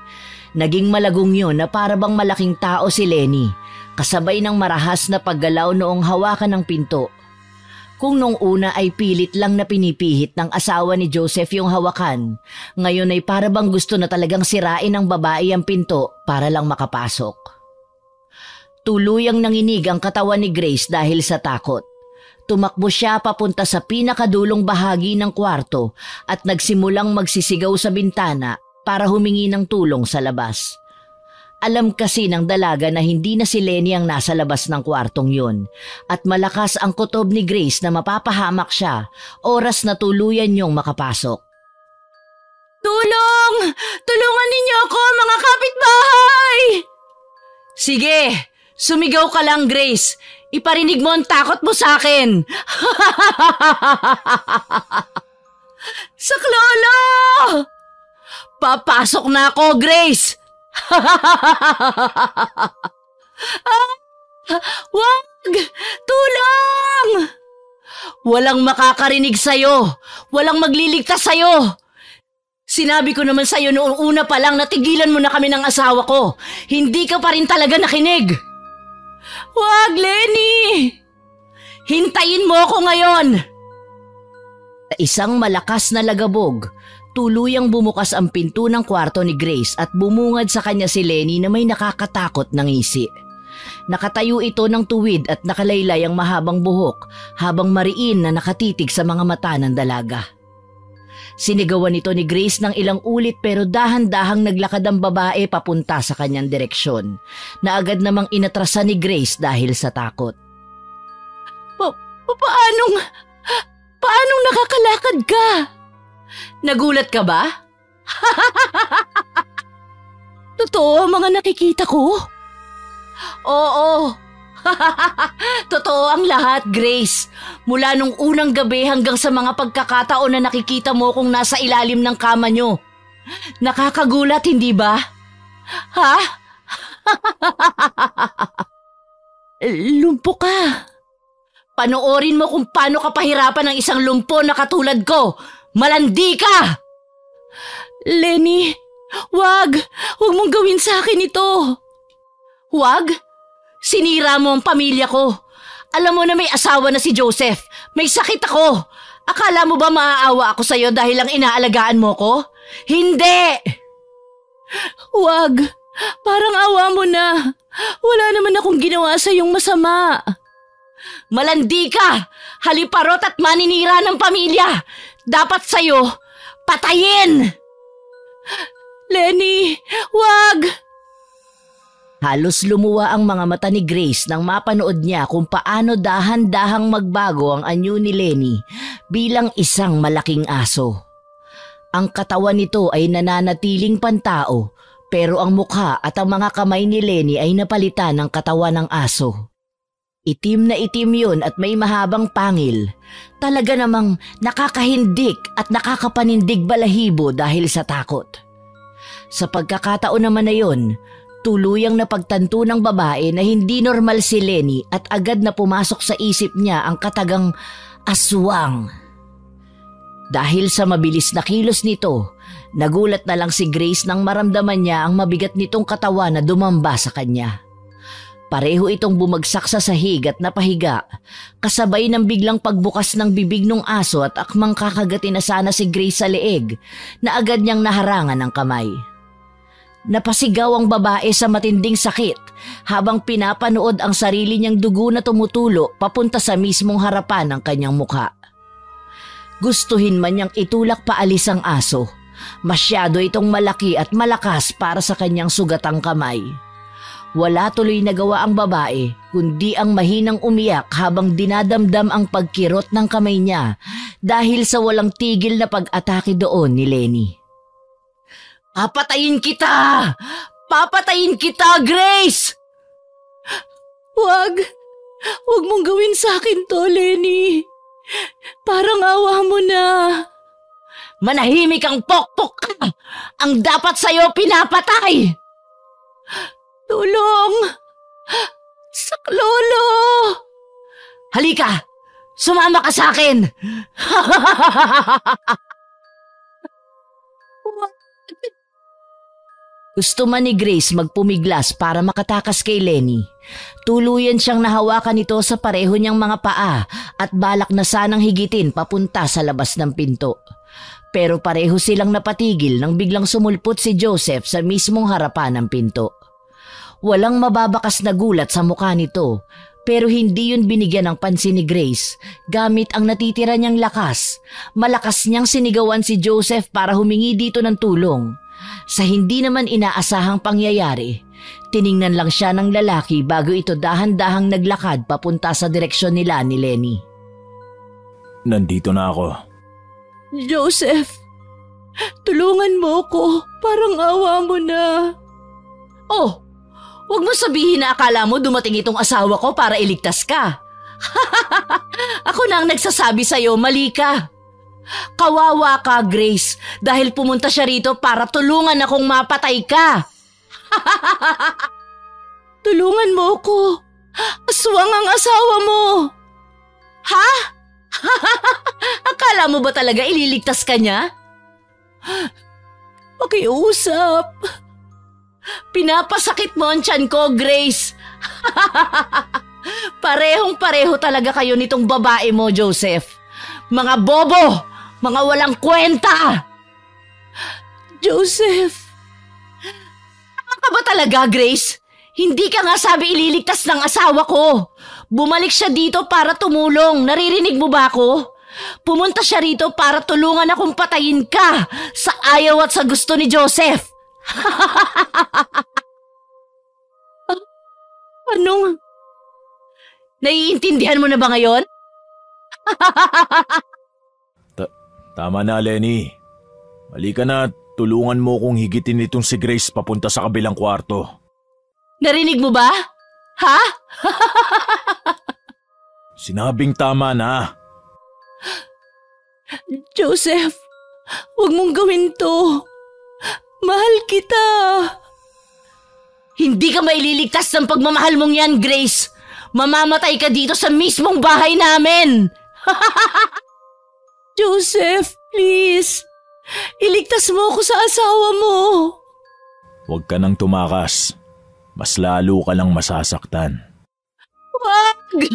Naging malagong yun na para bang malaking tao si Lenny, kasabay ng marahas na paggalaw noong hawakan ng pinto. Kung nung una ay pilit lang na pinipihit ng asawa ni Joseph yung hawakan, ngayon ay para bang gusto na talagang sirain ng babae ang pinto para lang makapasok. Tuluyang nanginig ang katawan ni Grace dahil sa takot. Tumakbo siya papunta sa pinakadulong bahagi ng kwarto at nagsimulang magsisigaw sa bintana para humingi ng tulong sa labas. Alam kasi ng dalaga na hindi na si Lenny ang nasa labas ng kwartong yun at malakas ang kutob ni Grace na mapapahamak siya oras na tuluyan niyong makapasok. Tulong! Tulungan ninyo ako, mga kapitbahay! Sige, sumigaw ka lang, Grace. Iparinig mo ang takot mo sa akin. Saklolo! Papasok na ako, Grace! Wag! Tulong! Walang makakarinig sa'yo. Walang magliligtas sa'yo. Sinabi ko naman sa'yo noong una pa lang na tigilan mo na kami ng asawa ko. Hindi ka pa rin talaga nakinig. Wag, Lenny! Hintayin mo ako ngayon! Sa isang malakas na lagabog, tuluyang bumukas ang pinto ng kwarto ni Grace at bumungad sa kanya si Lenny na may nakakatakot na ngisi. Nakatayo ito ng tuwid at nakalaylay ang mahabang buhok habang mariin na nakatitig sa mga mata ng dalaga. Sinigawan ito ni Grace ng ilang ulit pero dahan-dahang naglakad ang babae papunta sa kanyang direksyon na agad namang inatrasan ni Grace dahil sa takot. Paanong nakakalakad ka? Nagulat ka ba? Totoo ang mga nakikita ko? Oo. Totoo ang lahat, Grace. Mula nung unang gabi hanggang sa mga pagkakataon na nakikita mo kung nasa ilalim ng kama nyo. Nakakagulat, hindi ba? Ha? Lumpo ka. Panoorin mo kung paano ka pahirapan ng isang lumpo na katulad ko. Malandi ka! Lenny, wag mong gawin sa akin ito. Wag? Sinira mo ang pamilya ko. Alam mo na may asawa na si Joseph. May sakit ako. Akala mo ba maaawa ako sa'yo dahil lang inaalagaan mo ko? Hindi! Wag. Parang awa mo na. Wala naman akong ginawa sa iyong masama. Malandi ka! Haliparot at maninira ng pamilya! Dapat sa'yo, patayin! Lenny, wag! Halos lumuwa ang mga mata ni Grace nang mapanood niya kung paano dahan-dahang magbago ang anyo ni Lenny bilang isang malaking aso. Ang katawan nito ay nananatiling pantao pero ang mukha at ang mga kamay ni Lenny ay napalitan ng katawan ng aso. Itim na itim yun at may mahabang pangil. Talaga namang nakakahindik at nakakapanindig balahibo dahil sa takot. Sa pagkakataon naman na yun, tuluyang napagtanto ng babae na hindi normal si Lenny at agad na pumasok sa isip niya ang katagang aswang. Dahil sa mabilis na kilos nito, nagulat na lang si Grace nang maramdaman niya ang mabigat nitong katawan na dumamba sa kanya. Pareho itong bumagsak sa sahig at napahiga, kasabay ng biglang pagbukas ng bibig ng aso at akmang kakagatin na sana si Grace sa leeg na agad niyang naharangan ng kamay. Napasigaw ang babae sa matinding sakit habang pinapanood ang sarili niyang dugo na tumutulo papunta sa mismong harapan ng kanyang mukha. Gustuhin man niyang itulak paalis ang aso, masyado itong malaki at malakas para sa kanyang sugatang kamay. Wala tuloy nagawa ang babae kundi ang mahinang umiyak habang dinadamdam ang pagkirot ng kamay niya dahil sa walang tigil na pag-atake doon ni Lenny. Papatayin kita! Papatayin kita, Grace! Wag mong gawin sa akin to, Lenny. Parang awa mo na. Manahimik ang pokpok ka! Ang dapat sa'yo pinapatay! Tulong! Saklolo! Halika! Sumama ka sa akin! Gusto man ni Grace magpumiglas para makatakas kay Lenny. Tuluyan siyang nahawakan nito sa pareho niyang mga paa at balak na sanang higitin papunta sa labas ng pinto. Pero pareho silang napatigil nang biglang sumulpot si Joseph sa mismong harapan ng pinto. Walang mababakas na gulat sa mukha nito pero hindi yun binigyan ng pansin ni Grace gamit ang natitira niyang lakas. Malakas niyang sinigawan si Joseph para humingi dito ng tulong. Sa hindi naman inaasahang pangyayari, tiningnan lang siya ng lalaki bago ito dahan-dahang naglakad papunta sa direksyon nila ni Lenny. Nandito na ako. Joseph, tulungan mo ko. Parang awa mo na. Oh! Huwag mo sabihin na akala mo dumating itong asawa ko para iligtas ka. Ako na ang nagsasabi sa'yo, mali ka. Kawawa ka, Grace, dahil pumunta siya rito para tulungan akong mapatay ka. Tulungan mo ko. Aswang ang asawa mo. Ha? Akala mo ba talaga ililigtas ka niya? Pakiusap. Pinapasakit mo ang tiyan ko, Grace. Parehong-pareho talaga kayo nitong babae mo, Joseph. Mga bobo! Mga walang kwenta! Joseph! Tama ka ba talaga, Grace? Hindi ka nga sabi ililigtas ng asawa ko. Bumalik siya dito para tumulong. Naririnig mo ba ako? Pumunta siya rito para tulungan akong patayin ka sa ayaw at sa gusto ni Joseph. Anong? Naiintindihan mo na ba ngayon? Tama na, Lenny. Halika na, tulungan mo kong higitin itong si Grace papunta sa kabilang kwarto. Narinig mo ba? Ha? Sinabing tama na. Joseph, huwag mong gawin to. Mahal kita. Hindi ka maililigtas ng pagmamahal mong yan, Grace. Mamamatay ka dito sa mismong bahay namin. Joseph, please. Iligtas mo ako sa asawa mo. Huwag ka nang tumakas. Mas lalo ka lang masasaktan. Wag!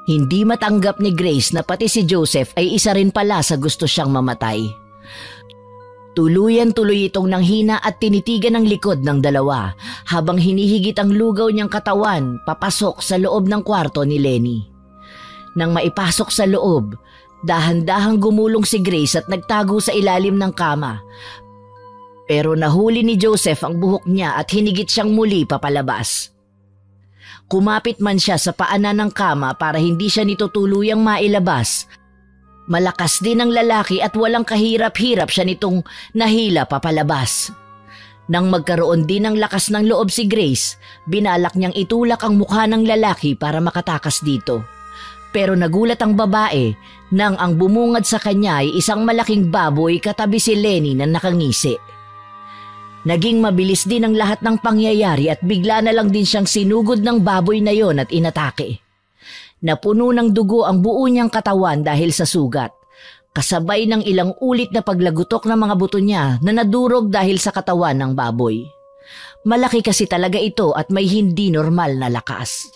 Hindi matanggap ni Grace na pati si Joseph ay isa rin pala sa gusto siyang mamatay. Tuluyan-tuloy itong nanghina at tinitigan ang likod ng dalawa habang hinihigit ang lugaw niyang katawan papasok sa loob ng kwarto ni Lenny. Nang maipasok sa loob, dahan-dahang gumulong si Grace at nagtago sa ilalim ng kama. Pero nahuli ni Joseph ang buhok niya at hinigit siyang muli papalabas. Kumapit man siya sa paanan ng kama para hindi siya nito tuluyang mailabas. Malakas din ang lalaki at walang kahirap-hirap siya nitong nahila papalabas. Nang magkaroon din ng lakas ng loob si Grace, binalak niyang itulak ang mukha ng lalaki para makatakas dito. Pero nagulat ang babae nang ang bumungad sa kanya ay isang malaking baboy katabi si Lenny na nakangisi. Naging mabilis din ang lahat ng pangyayari at bigla na lang din siyang sinugod ng baboy na yon at inatake. Napuno ng dugo ang buo niyang katawan dahil sa sugat, kasabay ng ilang ulit na paglagutok ng mga buto niya na nadurog dahil sa katawan ng baboy. Malaki kasi talaga ito at may hindi normal na lakas.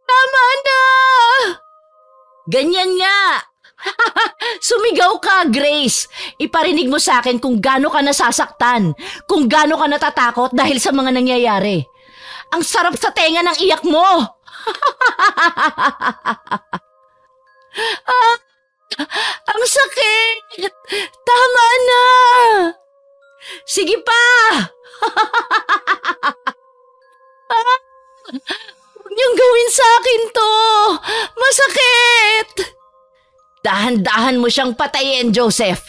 Tama na! Ganyan nga! Sumigaw ka, Grace! Iparinig mo sa akin kung gaano ka nasasaktan, kung gaano ka natatakot dahil sa mga nangyayari. Ang sarap sa tenga ng iyak mo! Ang sakit! Tama na! Sige pa! Huwag niyong gawin sa akin to! Masakit! Dahan-dahan mo siyang patayin, Joseph.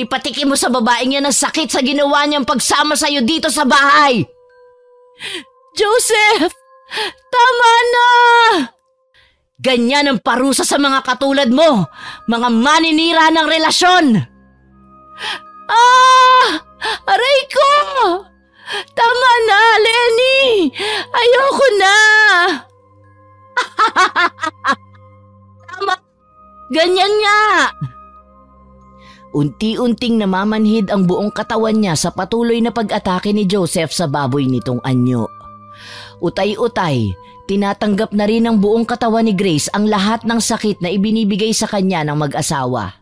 Ipatikim mo sa babaeng yan ang sakit sa ginawa niyang pagsama sa'yo dito sa bahay. Joseph! Tama na! Ganyan ang parusa sa mga katulad mo, mga maninira ng relasyon. Aray ko! Tama na, Lenny! Ayoko na! Tama! Ganyan nga! Unti-unting namamanhid ang buong katawan niya sa patuloy na pag-atake ni Joseph sa baboy nitong anyo. Utay-utay, tinatanggap na rin ng buong katawan ni Grace ang lahat ng sakit na ibinibigay sa kanya ng mag-asawa.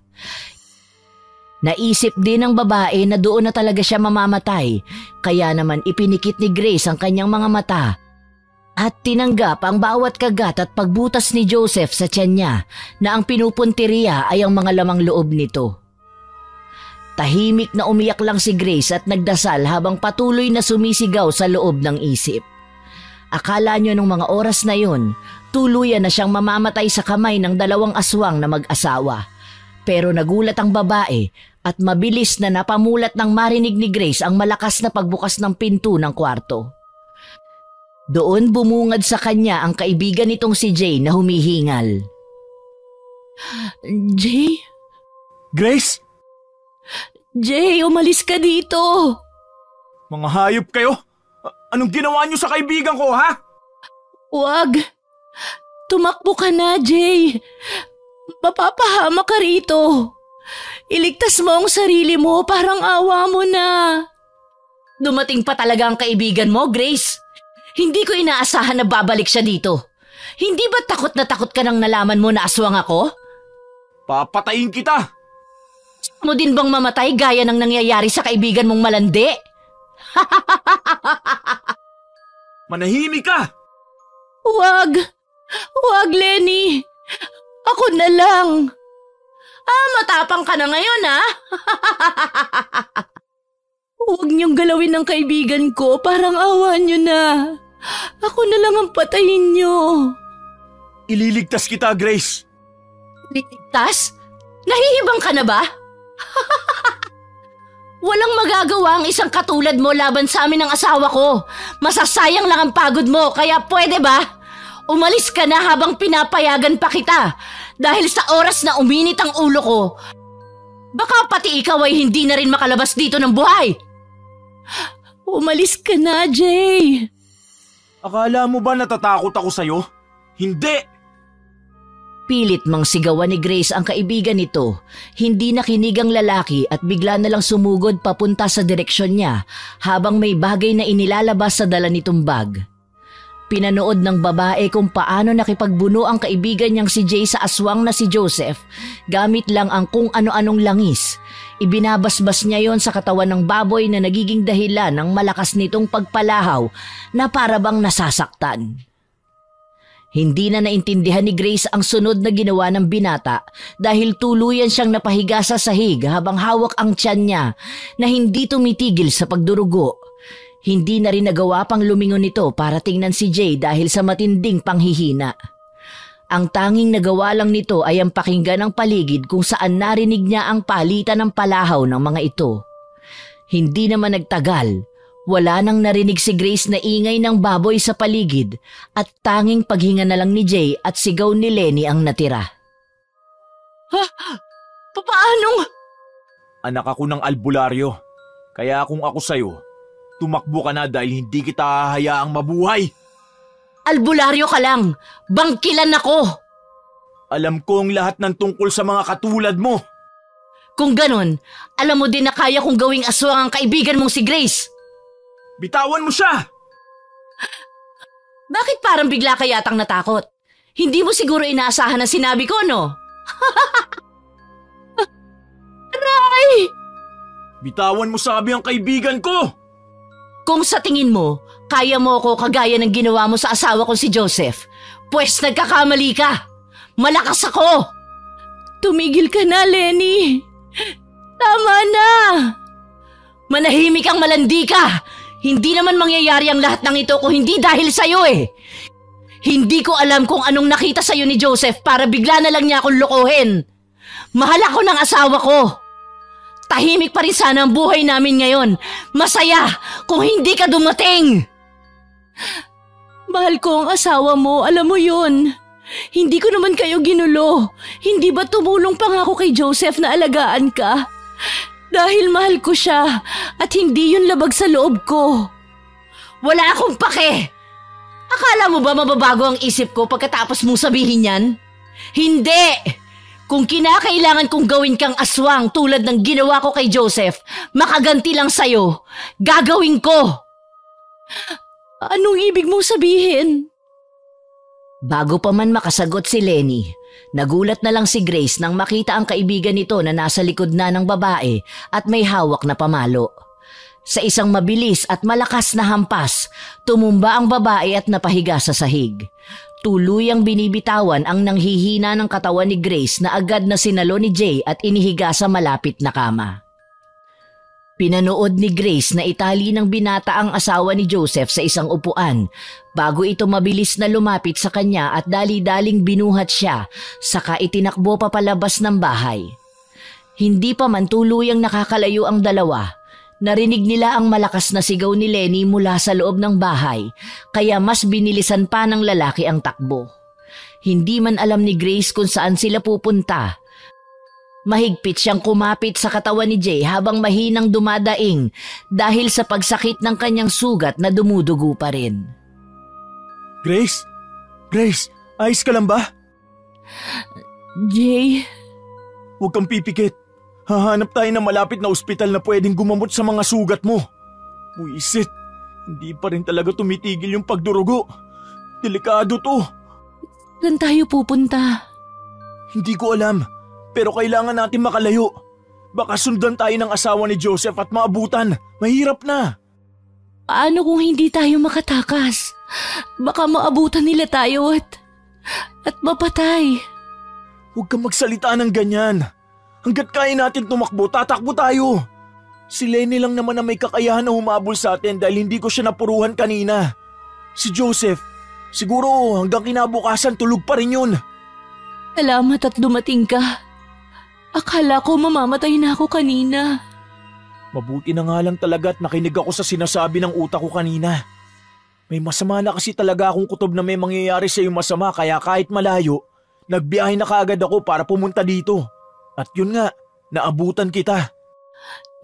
Naisip din ng babae na doon na talaga siya mamamatay, kaya naman ipinikit ni Grace ang kanyang mga mata at tinanggap ang bawat kagat at pagbutas ni Joseph sa tiyan niya na ang pinupunteriya ay ang mga lamang loob nito. Tahimik na umiyak lang si Grace at nagdasal habang patuloy na sumisigaw sa loob ng isip. Akala niyo nung mga oras na yun, tuluyan na siyang mamamatay sa kamay ng dalawang aswang na mag-asawa. Pero nagulat ang babae at mabilis na napamulat ng marinig ni Grace ang malakas na pagbukas ng pinto ng kwarto. Doon bumungad sa kanya ang kaibigan nitong si Jay na humihingal. Jay? Grace? Jay, umalis ka dito! Mga hayop kayo! Anong ginawa niyo sa kaibigan ko, ha? Huwag! Tumakbo ka na, Jay! Mapapahama ka rito! Iligtas mo ang sarili mo, parang awa mo na! Dumating pa talaga ang kaibigan mo, Grace! Hindi ko inaasahan na babalik siya dito. Hindi ba takot na takot ka nang nalaman mo na aswang ako? Papatayin kita! Gusto mo din bang mamatay gaya ng nangyayari sa kaibigan mong malandi? Manahimik ka! Huwag! Huwag, Lenny! Ako na lang! Matapang ka na ngayon, ha? Huwag niyong galawin ng kaibigan ko, parang awa niyo na. Ako na lang ang patayin niyo. Ililigtas kita, Grace. Ligtas? Nahihibang ka na ba? Walang magagawa ang isang katulad mo laban sa amin ng asawa ko. Masasayang lang ang pagod mo, kaya pwede ba? Umalis ka na habang pinapayagan pa kita. Dahil sa oras na uminit ang ulo ko, baka pati ikaw ay hindi na rin makalabas dito ng buhay. Umalis ka na, Jay. Akala mo ba natatakot ako sa'yo? Hindi! Pilit mang sigawan ni Grace ang kaibigan nito. Hindi nakinig ang lalaki at bigla na lang sumugod papunta sa direksyon niya habang may bagay na inilalabas sa dala nitong bag. Pinanood ng babae kung paano nakipagbuno ang kaibigan niyang si Jay sa aswang na si Joseph gamit lang ang kung ano-anong langis. Ibinabasbas niya yon sa katawan ng baboy na nagiging dahilan ng malakas nitong pagpalahaw na parabang nasasaktan. Hindi na naintindihan ni Grace ang sunod na ginawa ng binata dahil tuluyan siyang napahiga sa sahig habang hawak ang tiyan niya na hindi tumitigil sa pagdurugo. Hindi na rin nagawa pang lumingon nito para tingnan si Jay dahil sa matinding panghihina. Ang tanging nagawa lang nito ay ang pakinggan ng paligid kung saan narinig niya ang palitan ng palahaw ng mga ito. Hindi naman nagtagal. Wala nang narinig si Grace na ingay ng baboy sa paligid at tanging paghinga na lang ni Jay at sigaw ni Lenny ang natira. Ha? Paanong? Anak ako ng albularyo. Kaya kung ako sa'yo, tumakbo ka na dahil hindi kita hahayaang mabuhay. Albularyo ka lang. Bangkilan ako. Alam ko ang lahat ng tungkol sa mga katulad mo. Kung ganon, alam mo din na kaya kong gawing aswang ang kaibigan mong si Grace. Bitawan mo siya! Bakit parang bigla ka yatang natakot? Hindi mo siguro inaasahan ang sinabi ko, no? Aray! Bitawan mo sabi ang kaibigan ko! Kung sa tingin mo, kaya mo ako kagaya ng ginawa mo sa asawa ko si Joseph, pues nagkakamali ka. Malakas ako! Tumigil ka na, Lenny. Tama na! Manahimik ang malandi ka! Hindi naman mangyayari ang lahat ng ito kung hindi dahil sa'yo eh. Hindi ko alam kung anong nakita sa'yo ni Joseph para bigla na lang niya akong lokohin. Mahal ako ng asawa ko. Tahimik pa rin sana ang buhay namin ngayon. Masaya kung hindi ka dumating. Mahal ko ang asawa mo, alam mo yun. Hindi ko naman kayo ginulo. Hindi ba tumulong pa nga ako kay Joseph na alagaan ka? Dahil mahal ko siya at hindi yun labag sa loob ko. Wala akong pake! Akala mo ba mababago ang isip ko pagkatapos mong sabihin yan? Hindi! Kung kinakailangan kong gawin kang aswang tulad ng ginawa ko kay Joseph, makaganti lang sa'yo, gagawin ko! Anong ibig mong sabihin? Bago pa man makasagot si Lenny, nagulat na lang si Grace nang makita ang kaibigan nito na nasa likod na ng babae at may hawak na pamalo. Sa isang mabilis at malakas na hampas, tumumba ang babae at napahiga sa sahig. Tuluyang binibitawan ang nanghihina ng katawan ni Grace na agad na sinalo ni Jay at inihiga sa malapit na kama. Pinanood ni Grace na itali ng binata ang asawa ni Joseph sa isang upuan bago ito mabilis na lumapit sa kanya at dali-daling binuhat siya saka itinakbo papalabas ng bahay. Hindi pa man tuluyang nakakalayo ang dalawa. Narinig nila ang malakas na sigaw ni Lenny mula sa loob ng bahay kaya mas binilisan pa ng lalaki ang takbo. Hindi man alam ni Grace kung saan sila pupunta. Mahigpit siyang kumapit sa katawan ni Jay habang mahinang dumadaing dahil sa pagsakit ng kanyang sugat na dumudugo pa rin. Grace? Grace, ayos ka lang ba? Jay? Huwag kang pipikit. Hahanap tayo ng malapit na ospital na pwedeng gumamot sa mga sugat mo. Buisit, hindi pa rin talaga tumitigil yung pagdurugo. Delikado to. Saan tayo pupunta? Hindi ko alam. Pero kailangan natin makalayo. Baka sundan tayo ng asawa ni Joseph at maabutan. Mahirap na. Paano kung hindi tayo makatakas? Baka maabutan nila tayo at mapatay. Huwag kang magsalita ng ganyan. Hanggat kaya natin tumakbo, tatakbo tayo. Si Lenny lang naman na may kakayahan na humabol sa atin dahil hindi ko siya napuruhan kanina. Si Joseph, siguro hanggang kinabukasan tulog pa rin yun. Salamat at dumating ka. Akala ko mamamatay na ako kanina. Mabuti na nga lang talaga at nakinig ako sa sinasabi ng utak ko kanina. May masama na kasi talaga akong kutob na may mangyayari sa iyo masama kaya kahit malayo, nagbiyahe na kaagad ako para pumunta dito. At yun nga, naabutan kita.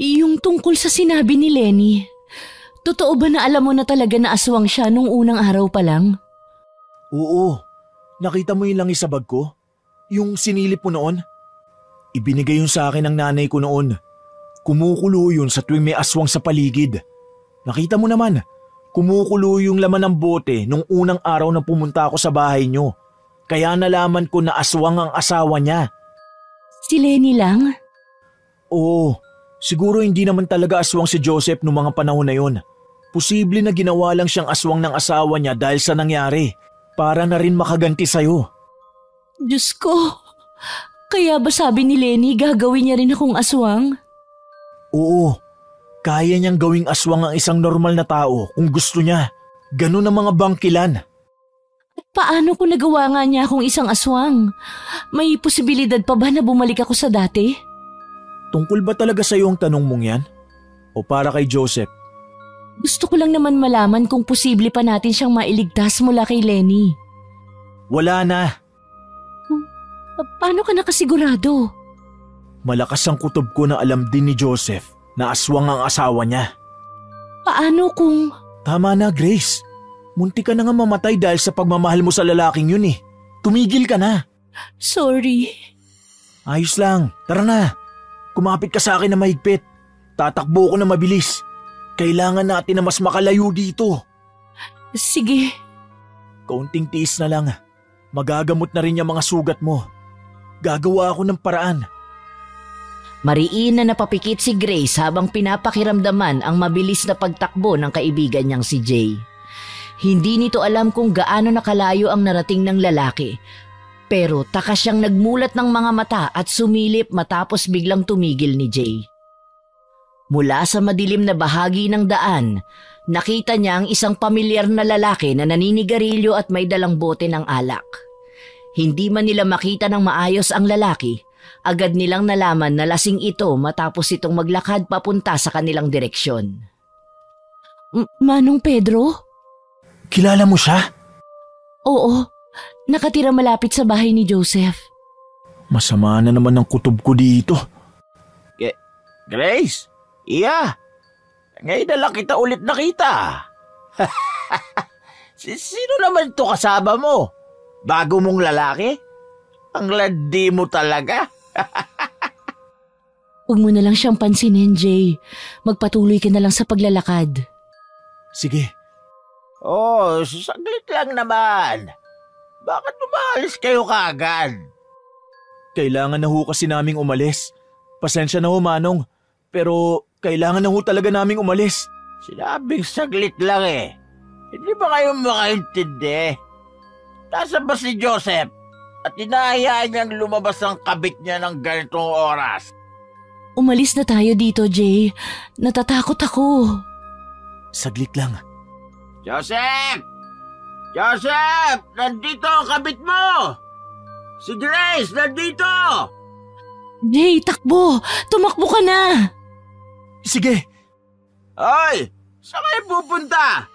Yung tungkol sa sinabi ni Lenny, totoo ba na alam mo na talaga na aswang siya nung unang araw pa lang? Oo, nakita mo yung langis sa bag ko? Yung sinilip mo noon? Ibinigay yun sa akin ng nanay ko noon. Kumukulo yun sa tuwing may aswang sa paligid. Nakita mo naman, kumukulo yung laman ng bote nung unang araw na pumunta ako sa bahay nyo. Kaya nalaman ko na aswang ang asawa niya. Si Lenny lang? Oo, siguro hindi naman talaga aswang si Joseph noong mga panahon na yun. Posible na ginawa lang siyang aswang ng asawa niya dahil sa nangyari. Para na rin makaganti sa'yo. Diyos ko, kaya ba sabi ni Lenny gagawin niya rin akong aswang? Oo, kaya niyang gawing aswang ang isang normal na tao kung gusto niya. Ganun ang mga bangkilan. At paano kung nagawa nga niya akong isang aswang? May posibilidad pa ba na bumalik ako sa dati? Tungkol ba talaga sa iyo ang tanong mong yan? O para kay Joseph? Gusto ko lang naman malaman kung posible pa natin siyang mailigtas mula kay Lenny. Wala na. Paano ka nakasigurado? Malakas ang kutob ko na alam din ni Joseph na aswang ang asawa niya. Paano kung… Tama na, Grace. Munti ka na nga mamatay dahil sa pagmamahal mo sa lalaking yun eh. Tumigil ka na. Sorry. Ayos lang. Tara na. Kumapit ka sa akin na mahigpit. Tatakbo ko na mabilis. Kailangan natin na mas makalayo dito. Sige. Kaunting tiis na lang. Magagamot na rin yung mga sugat mo. Gagawa ako ng paraan. Mariin na napapikit si Grace habang pinapakiramdaman ang mabilis na pagtakbo ng kaibigan niyang si Jay. Hindi nito alam kung gaano nakalayo ang narating ng lalaki. Pero takas siyang nagmulat ng mga mata at sumilip matapos biglang tumigil ni Jay. Mula sa madilim na bahagi ng daan, nakita niya ang isang pamilyar na lalaki na naninigarilyo at may dalang bote ng alak. Hindi man nila makita ng maayos ang lalaki, agad nilang nalaman na lasing ito matapos itong maglakad papunta sa kanilang direksyon. Manong Pedro? Kilala mo siya? Oo, nakatira malapit sa bahay ni Joseph. Masama na naman ang kutob ko dito. Grace? Iya? Ngayon na lang kita ulit nakita. Sino naman ito kasama mo? Bago mong lalaki? Ang landi mo talaga. Huwag mo na lang siyang pansinin, Jay. Magpatuloy ka na lang sa paglalakad. Sige. Oh, saglit lang naman. Bakit umalis kayo kaagad? Kailangan na ho kasi naming umalis. Pasensya na ho, Manong. Pero kailangan na ho talaga naming umalis. Sinabing saglit lang eh. Hindi ba kayo makaintindi? Nasaan ba si Joseph? At hinahayaan niyang lumabas ang kabit niya ng ganitong oras. Umalis na tayo dito, Jay. Natatakot ako. Saglit lang. Joseph! Joseph! Nandito ang kabit mo! Si Grace, nandito! Jay, takbo! Tumakbo ka na! Sige! Hoy! Saan kayo pupunta?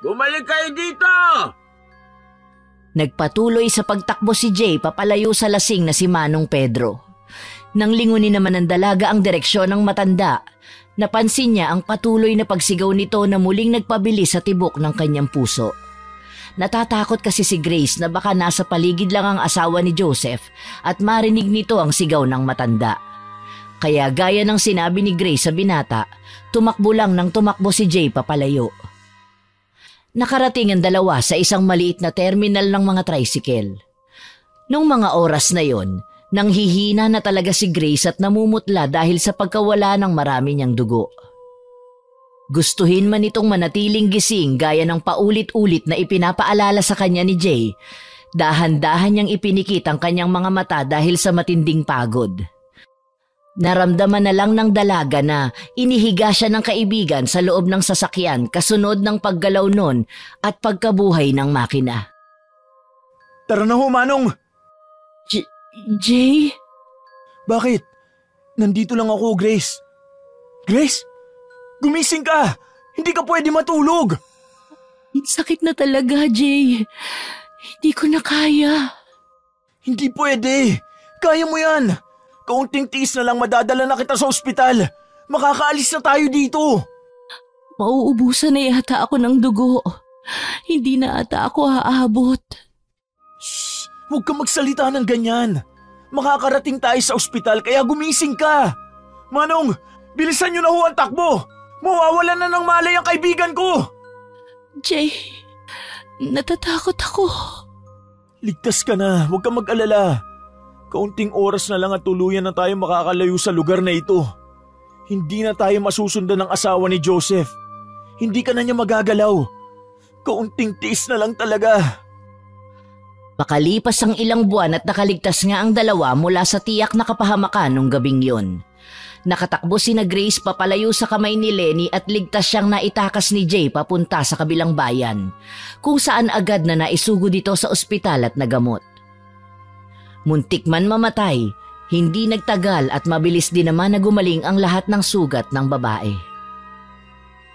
Bumalik kayo dito! Nagpatuloy sa pagtakbo si Jay papalayo sa lasing na si Manong Pedro. Nang lingunin naman ng dalaga ang direksyon ng matanda, napansin niya ang patuloy na pagsigaw nito na muling nagpabilis sa tibok ng kanyang puso. Natatakot kasi si Grace na baka nasa paligid lang ang asawa ni Joseph at marinig nito ang sigaw ng matanda. Kaya gaya ng sinabi ni Grace sa binata, tumakbo lang nang tumakbo si Jay papalayo. Nakarating ang dalawa sa isang maliit na terminal ng mga tricycle. Noong mga oras na yon, nanghihina na talaga si Grace at namumutla dahil sa pagkawala ng marami niyang dugo. Gustuhin man itong manatiling gising gaya ng paulit-ulit na ipinapaalala sa kanya ni Jay, dahan-dahan niyang ipinikit ang kanyang mga mata dahil sa matinding pagod. Naramdaman na lang ng dalaga na inihiga siya ng kaibigan sa loob ng sasakyan kasunod ng paggalaw nun at pagkabuhay ng makina. Tara na ho, Manong! Jay? Bakit? Nandito lang ako, Grace. Grace? Gumising ka! Hindi ka pwede matulog! Sakit na talaga, Jay. Hindi ko na kaya. Hindi pwede! Kaya mo yan! Kaunting tiis na lang madadala na kita sa ospital. Makakaalis na tayo dito. Mauubusan na yata ako ng dugo. Hindi na ata ako aabot. Shh! Huwag ka magsalita ng ganyan. Makakarating tayo sa ospital kaya gumising ka. Manong, bilisan niyo na ho ang takbo. Mawawalan na ng malay ang kaibigan ko. Jay, natatakot ako. Ligtas ka na, huwag ka mag-alala. Kaunting oras na lang at tuluyan na tayo makakalayo sa lugar na ito. Hindi na tayo masusundan ng asawa ni Joseph. Hindi ka na niya magagalaw. Kaunting tiis na lang talaga. Makalipas ang ilang buwan at nakaligtas nga ang dalawa mula sa tiyak na kapahamakan nung gabing yun. Nakatakbo sina Grace papalayo sa kamay ni Lenny at ligtas siyang naitakas ni Jay papunta sa kabilang bayan, kung saan agad na naisugo dito sa ospital at nagamot. Muntik man mamatay, hindi nagtagal at mabilis din naman na gumaling ang lahat ng sugat ng babae.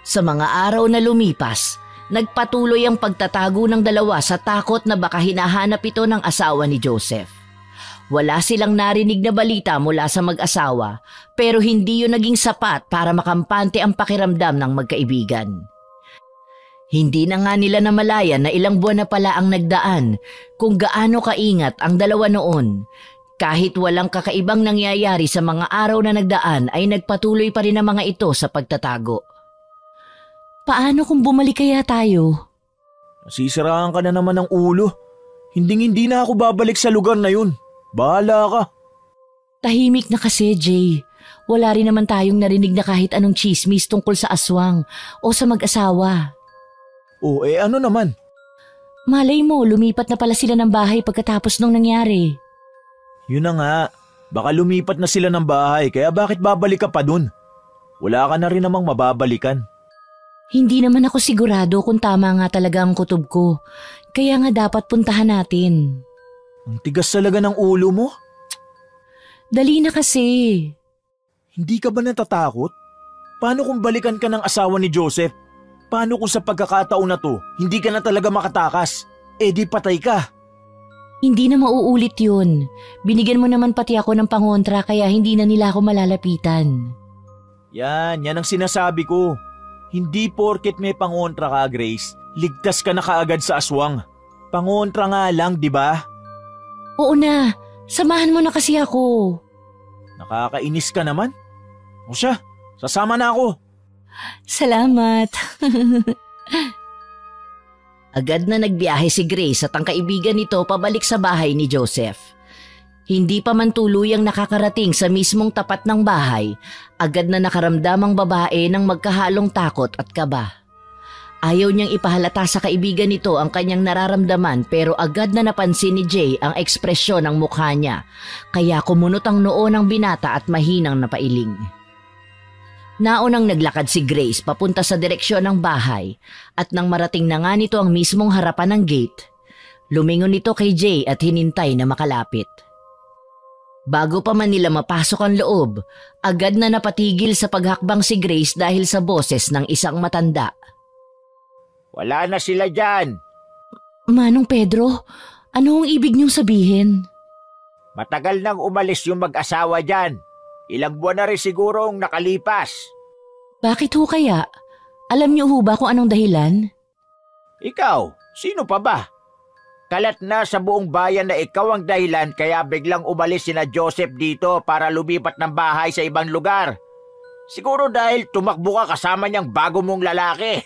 Sa mga araw na lumipas, nagpatuloy ang pagtatago ng dalawa sa takot na baka hinahanap ito ng asawa ni Joseph. Wala silang narinig na balita mula sa mag-asawa pero hindi yun naging sapat para makampante ang pakiramdam ng magkaibigan. Hindi na nga nila namalayan na ilang buwan na pala ang nagdaan kung gaano kaingat ang dalawa noon. Kahit walang kakaibang nangyayari sa mga araw na nagdaan ay nagpatuloy pa rin ang mga ito sa pagtatago. Paano kung bumalik kaya tayo? Nasisiraan ka na naman ng ulo. Hindi na ako babalik sa lugar na yun. Bahala ka. Tahimik na kasi, Jay. Wala rin naman tayong narinig na kahit anong chismis tungkol sa aswang o sa mag-asawa. Ano naman? Malay mo, lumipat na pala sila ng bahay pagkatapos nung nangyari. Yun na nga. Baka lumipat na sila ng bahay kaya bakit babalik ka pa dun? Wala ka na rin namang mababalikan. Hindi naman ako sigurado kung tama nga talaga ang kutob ko. Kaya nga dapat puntahan natin. Ang tigas talaga ng ulo mo. Dali na kasi. Hindi ka ba natatakot? Paano kung balikan ka ng asawa ni Joseph? Paano kung sa pagkakataon na to, hindi ka na talaga makatakas? Di patay ka. Hindi na mauulit yun. Binigyan mo naman pati ako ng pangontra kaya hindi na nila ako malalapitan. Yan ang sinasabi ko. Hindi porket may pangontra ka, Grace, ligtas ka na kaagad sa aswang. Pangontra nga lang, di ba? Oo na, samahan mo na kasi ako. Nakakainis ka naman. O siya, sasama na ako. Salamat. Agad na nagbiyahe si Grace at ang kaibigan nito pabalik sa bahay ni Joseph. Hindi pa man tuluyang nakakarating sa mismong tapat ng bahay, agad na nakaramdam ang babae ng magkahalong takot at kaba. Ayaw niyang ipahalata sa kaibigan nito ang kanyang nararamdaman pero agad na napansin ni Jay ang ekspresyon ng mukha niya, kaya kumunot ang noo ng binata at mahinang napailing. Naunang naglakad si Grace papunta sa direksyon ng bahay at nang marating na nga nito ang mismong harapan ng gate, lumingon nito kay Jay at hinintay na makalapit. Bago pa man nila mapasok ang loob, agad na napatigil sa paghakbang si Grace dahil sa boses ng isang matanda. Wala na sila dyan. Manong Pedro, ano ang ibig niyong sabihin? Matagal nang umalis yung mag-asawa dyan. Ilang buwan na rin sigurong nakalipas. Bakit ho kaya? Alam niyo ho ba kung anong dahilan? Ikaw, sino pa ba? Kalat na sa buong bayan na ikaw ang dahilan kaya biglang umalis sina Joseph dito para lumipat ng bahay sa ibang lugar. Siguro dahil tumakbo ka kasama niyang bago mong lalaki.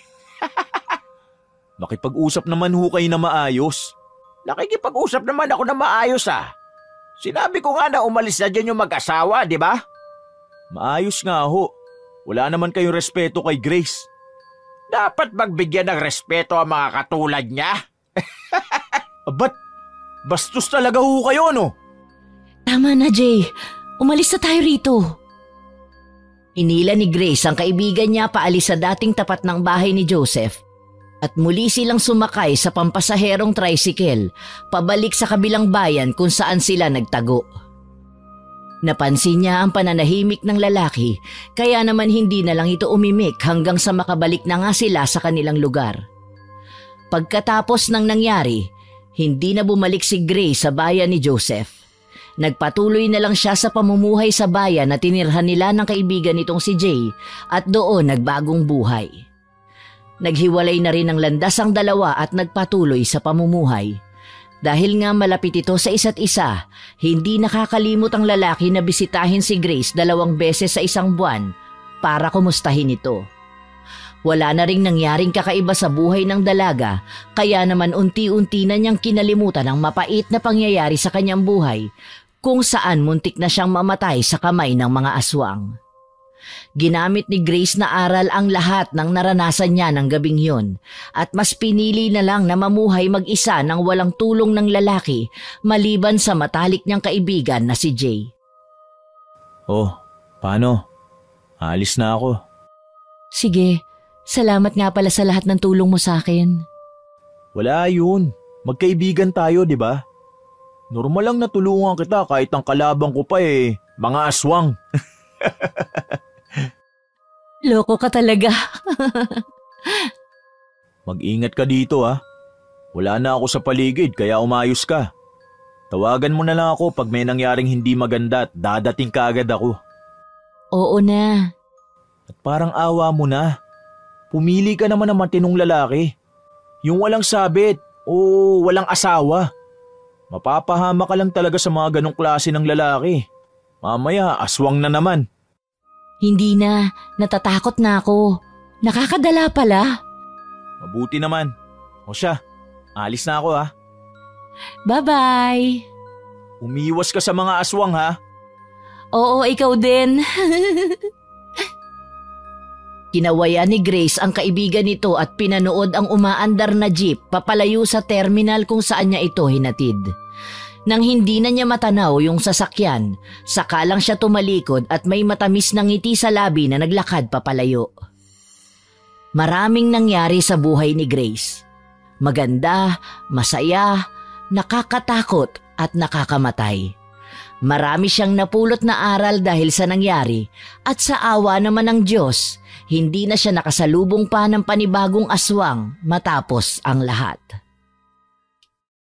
Nakipag-usap naman ho kayo na maayos. Nakikipag-usap naman ako na maayos ah. Sinabi ko nga na umalis na dyan yung mag-asawa, di ba? Maayos nga ho. Wala naman kayong respeto kay Grace. Dapat magbigyan ng respeto ang mga katulad niya. Ba't? Bastos talaga ho kayo, no? Tama na, Jay. Umalis na tayo rito. Hinila ni Grace ang kaibigan niya paalis sa dating tapat ng bahay ni Joseph at muli silang sumakay sa pampasaherong tricycle pabalik sa kabilang bayan kung saan sila nagtago. Napansin niya ang pananahimik ng lalaki kaya naman hindi na lang ito umimik hanggang sa makabalik na nga sila sa kanilang lugar. Pagkatapos ng nangyari, hindi na bumalik si Grace sa bayan ni Joseph. Nagpatuloy na lang siya sa pamumuhay sa bayan na tinirhan nila ng kaibigan nitong si Jay at doon nagbagong buhay. Naghiwalay na rin ng landas ang dalawa at nagpatuloy sa pamumuhay. Dahil nga malapit ito sa isa't isa, hindi nakakalimot ang lalaki na bisitahin si Grace 2 beses sa isang buwan para kumustahin ito. Wala na ring nangyaring kakaiba sa buhay ng dalaga, kaya naman unti-unti na niyang kinalimutan ang mapait na pangyayari sa kanyang buhay kung saan muntik na siyang mamatay sa kamay ng mga aswang. Ginamit ni Grace na aral ang lahat ng naranasan niya ng gabing yun at mas pinili na lang na mamuhay mag-isa nang walang tulong ng lalaki maliban sa matalik niyang kaibigan na si Jay. Oh, paano? Alis na ako. Sige, salamat nga pala sa lahat ng tulong mo sa akin. Wala yun. Magkaibigan tayo, di ba? Normal lang na tulungan kita kahit ang kalabang ko pa mga aswang. Loko ka talaga. Mag-ingat ka dito ha. Wala na ako sa paligid kaya umayos ka. Tawagan mo na lang ako pag may nangyaring hindi maganda at dadating ka agad ako. Oo na. At parang awa mo na. Pumili ka naman ng matinong lalaki. Yung walang sabit o walang asawa. Mapapahama ka lang talaga sa mga ganong klase ng lalaki. Mamaya aswang na naman. Hindi na, natatakot na ako. Nakakadala pala. Mabuti naman. O siya, alis na ako ha. Bye-bye. Umiwas ka sa mga aswang ha. Oo, ikaw din. Kinawayan ni Grace ang kaibigan nito at pinanood ang umaandar na jeep papalayo sa terminal kung saan niya ito hinatid. Nang hindi na niya matanaw yung sasakyan, saka lang siya tumalikod at may matamis na ngiti sa labi na naglakad papalayo. Maraming nangyari sa buhay ni Grace. Maganda, masaya, nakakatakot at nakakamatay. Marami siyang napulot na aral dahil sa nangyari at sa awa naman ng Diyos, hindi na siya nakasalubong pa ng panibagong aswang matapos ang lahat.